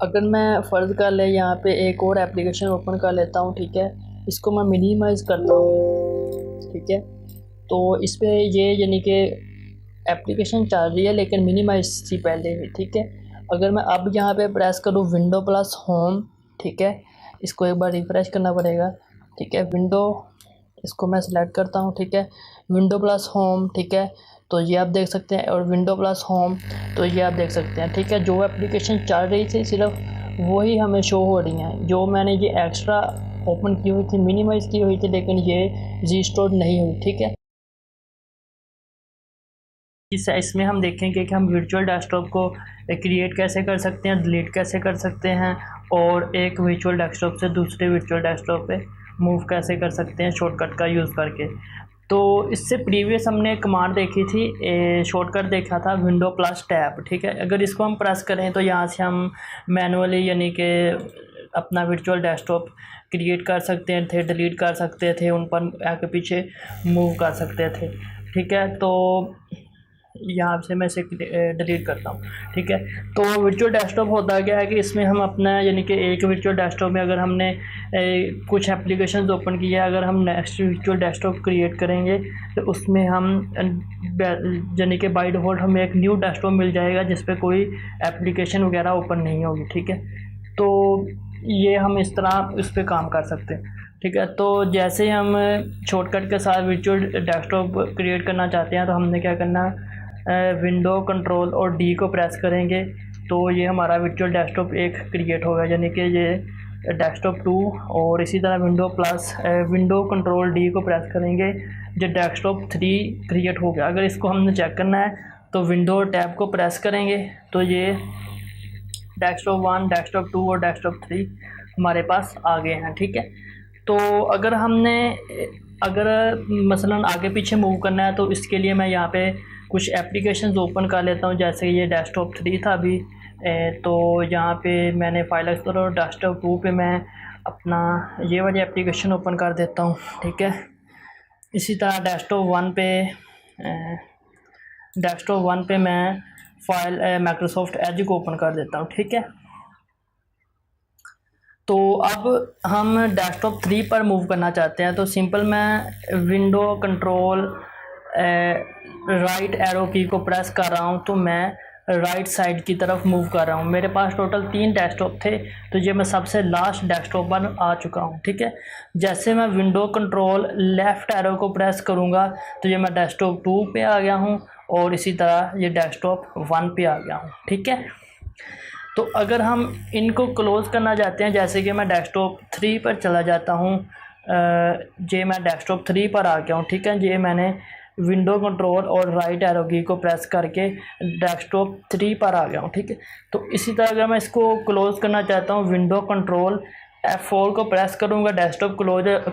अगर मैं फ़र्ज़ कर ले यहाँ पे एक और एप्लीकेशन ओपन कर लेता हूँ, ठीक है, इसको मैं मिनिमाइज़ करता हूँ, ठीक है। तो इस पर ये यानी कि एप्लीकेशन चल रही है लेकिन मिनिमाइज़ थी पहले ही, ठीक है। अगर मैं अब यहाँ पे प्रेस करूँ विंडो प्लस होम, ठीक है, इसको एक बार रिफ़्रेश करना पड़ेगा, ठीक है। विंडो, इसको मैं सिलेक्ट करता हूँ, ठीक है, विंडो प्लस होम, ठीक है, तो ये आप देख सकते हैं, और विंडो प्लस होम, तो ये आप देख सकते हैं, ठीक है। जो एप्लीकेशन चल रही थी सिर्फ वही हमें शो हो रही हैं, जो मैंने ये एक्स्ट्रा ओपन की हुई थी, मिनिमाइज़ की हुई थी, लेकिन ये रिस्टोर नहीं हुई, ठीक है। इसमें हम देखेंगे कि हम वर्चुअल डेस्कटॉप को क्रिएट कैसे कर सकते हैं, डिलीट कैसे कर सकते हैं, और एक वर्चुअल डेस्कटॉप से दूसरे वर्चुअल डेस्कटॉप पे मूव कैसे कर सकते हैं शॉर्टकट का यूज़ करके। तो इससे प्रीवियस हमने कमांड देखी थी, शॉर्टकट देखा था विंडो प्लस टैब, ठीक है। अगर इसको हम प्रेस करें तो यहाँ से हम मैनुअली यानी कि अपना वर्चुअल डेस्कटॉप क्रिएट कर सकते थे, डिलीट कर सकते थे, उन पर आगे पीछे मूव कर सकते थे, ठीक है। तो यहाँ से मैं इसे डिलीट करता हूँ, ठीक है। तो वर्चुअल डेस्कटॉप होता क्या है कि इसमें हम अपना यानी कि एक वर्चुअल डेस्कटॉप में अगर हमने कुछ एप्लीकेशंस ओपन किया, अगर हम नेक्स्ट वर्चुअल डेस्कटॉप क्रिएट करेंगे तो उसमें हम यानी कि बाय डिफ़ॉल्ट हमें एक न्यू डेस्कटॉप मिल जाएगा जिस पे कोई एप्लीकेशन वगैरह ओपन नहीं होगी, ठीक है। तो ये हम इस तरह उस पर काम कर सकते हैं, ठीक है। तो जैसे हम शॉर्टकट के साथ वर्चुअल डेस्कटॉप क्रिएट करना चाहते हैं तो हमने क्या करना है, विंडो कंट्रोल और डी को प्रेस करेंगे तो ये हमारा वर्चुअल डेस्कटॉप एक क्रिएट होगा, यानी कि ये डेस्कटॉप 2, और इसी तरह विंडो कंट्रोल डी को प्रेस करेंगे जो डेस्कटॉप 3 क्रिएट हो गया। अगर इसको हमने चेक करना है तो विंडो टैब को प्रेस करेंगे तो ये डेस्कटॉप 1, डेस्कटॉप 2 और डेस्कटॉप 3 हमारे पास आ गए हैं, ठीक है। तो अगर मसलन आगे पीछे मूव करना है तो इसके लिए मैं यहाँ पे कुछ एप्लीकेशंस ओपन कर लेता हूँ, जैसे ये डेस्कटॉप 3 था अभी, तो यहाँ पे मैंने फाइल एक्सप्लोरर, डेस्कटॉप 2 पे मैं अपना ये वाली एप्लीकेशन ओपन कर देता हूँ, ठीक है। इसी तरह डेस्कटॉप 1 पे मैं फाइल माइक्रोसॉफ्ट एज को ओपन कर देता हूँ, ठीक है। तो अब हम डेस्कटॉप 3 पर मूव करना चाहते हैं तो सिंपल मैं विंडो कंट्रोल राइट एरो की को प्रेस कर रहा हूँ तो मैं राइट साइड की तरफ मूव कर रहा हूँ। मेरे पास टोटल 3 डेस्कटॉप थे तो ये मैं सबसे लास्ट डेस्कटॉप पर आ चुका हूँ, ठीक है। जैसे मैं विंडो कंट्रोल लेफ़्ट एरो को प्रेस करूँगा तो ये मैं डेस्कटॉप 2 पे आ गया हूँ, और इसी तरह ये डेस्कटॉप 1 पे आ गया हूँ, ठीक है। तो अगर हम इनको क्लोज़ करना चाहते हैं, जैसे कि मैं डेस्कटॉप 3 पर चला जाता हूँ, ये मैं डेस्कटॉप 3 पर आ गया हूँ, ठीक है। ये मैंने विंडो कंट्रोल और राइट एरो की को प्रेस करके डेस्कटॉप 3 पर आ गया हूँ, ठीक है। तो इसी तरह अगर मैं इसको क्लोज़ करना चाहता हूँ, विंडो कंट्रोल F4 को प्रेस करूँगा, डेस्कटॉप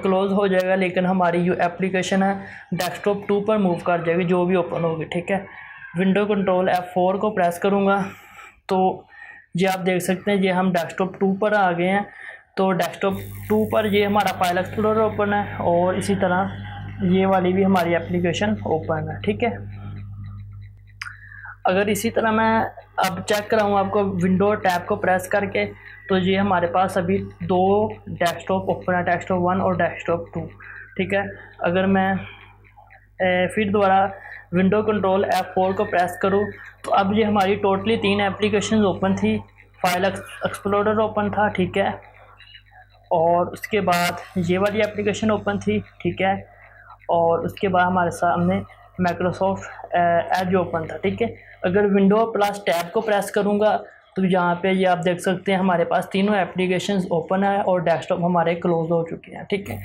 क्लोज़ हो जाएगा, लेकिन हमारी जो एप्लीकेशन है डेस्कटॉप 2 पर मूव कर जाएगी जो भी ओपन होगी, ठीक है। विंडो कंट्रोल F4 को प्रेस करूँगा तो ये आप देख सकते हैं ये हम डेस्कटॉप 2 पर आ गए हैं। तो डेस्कटॉप 2 पर ये हमारा फाइल एक्सप्लोरर ओपन है, और इसी तरह ये वाली भी हमारी एप्लीकेशन ओपन है, ठीक है। अगर इसी तरह मैं अब चेक कराऊँ आपको विंडो टैब को प्रेस करके तो ये हमारे पास अभी 2 डेस्कटॉप ओपन है, डेस्कटॉप 1 और डेस्कटॉप 2, ठीक है। अगर मैं फिर दोबारा विंडो कंट्रोल F4 को प्रेस करूँ तो अब ये हमारी टोटली 3 एप्लीकेशन ओपन थी। फाइल एक्सप्लोरर ओपन था, ठीक है, और उसके बाद ये वाली एप्लीकेशन ओपन थी, ठीक है, और उसके बाद हमारे सामने माइक्रोसॉफ्ट एज ओपन था, ठीक है। अगर विंडो प्लस टैब को प्रेस करूँगा तो यहाँ पे ये आप देख सकते हैं हमारे पास तीनों एप्लीकेशंस ओपन है और डेस्कटॉप हमारे क्लोज हो चुके हैं, ठीक है।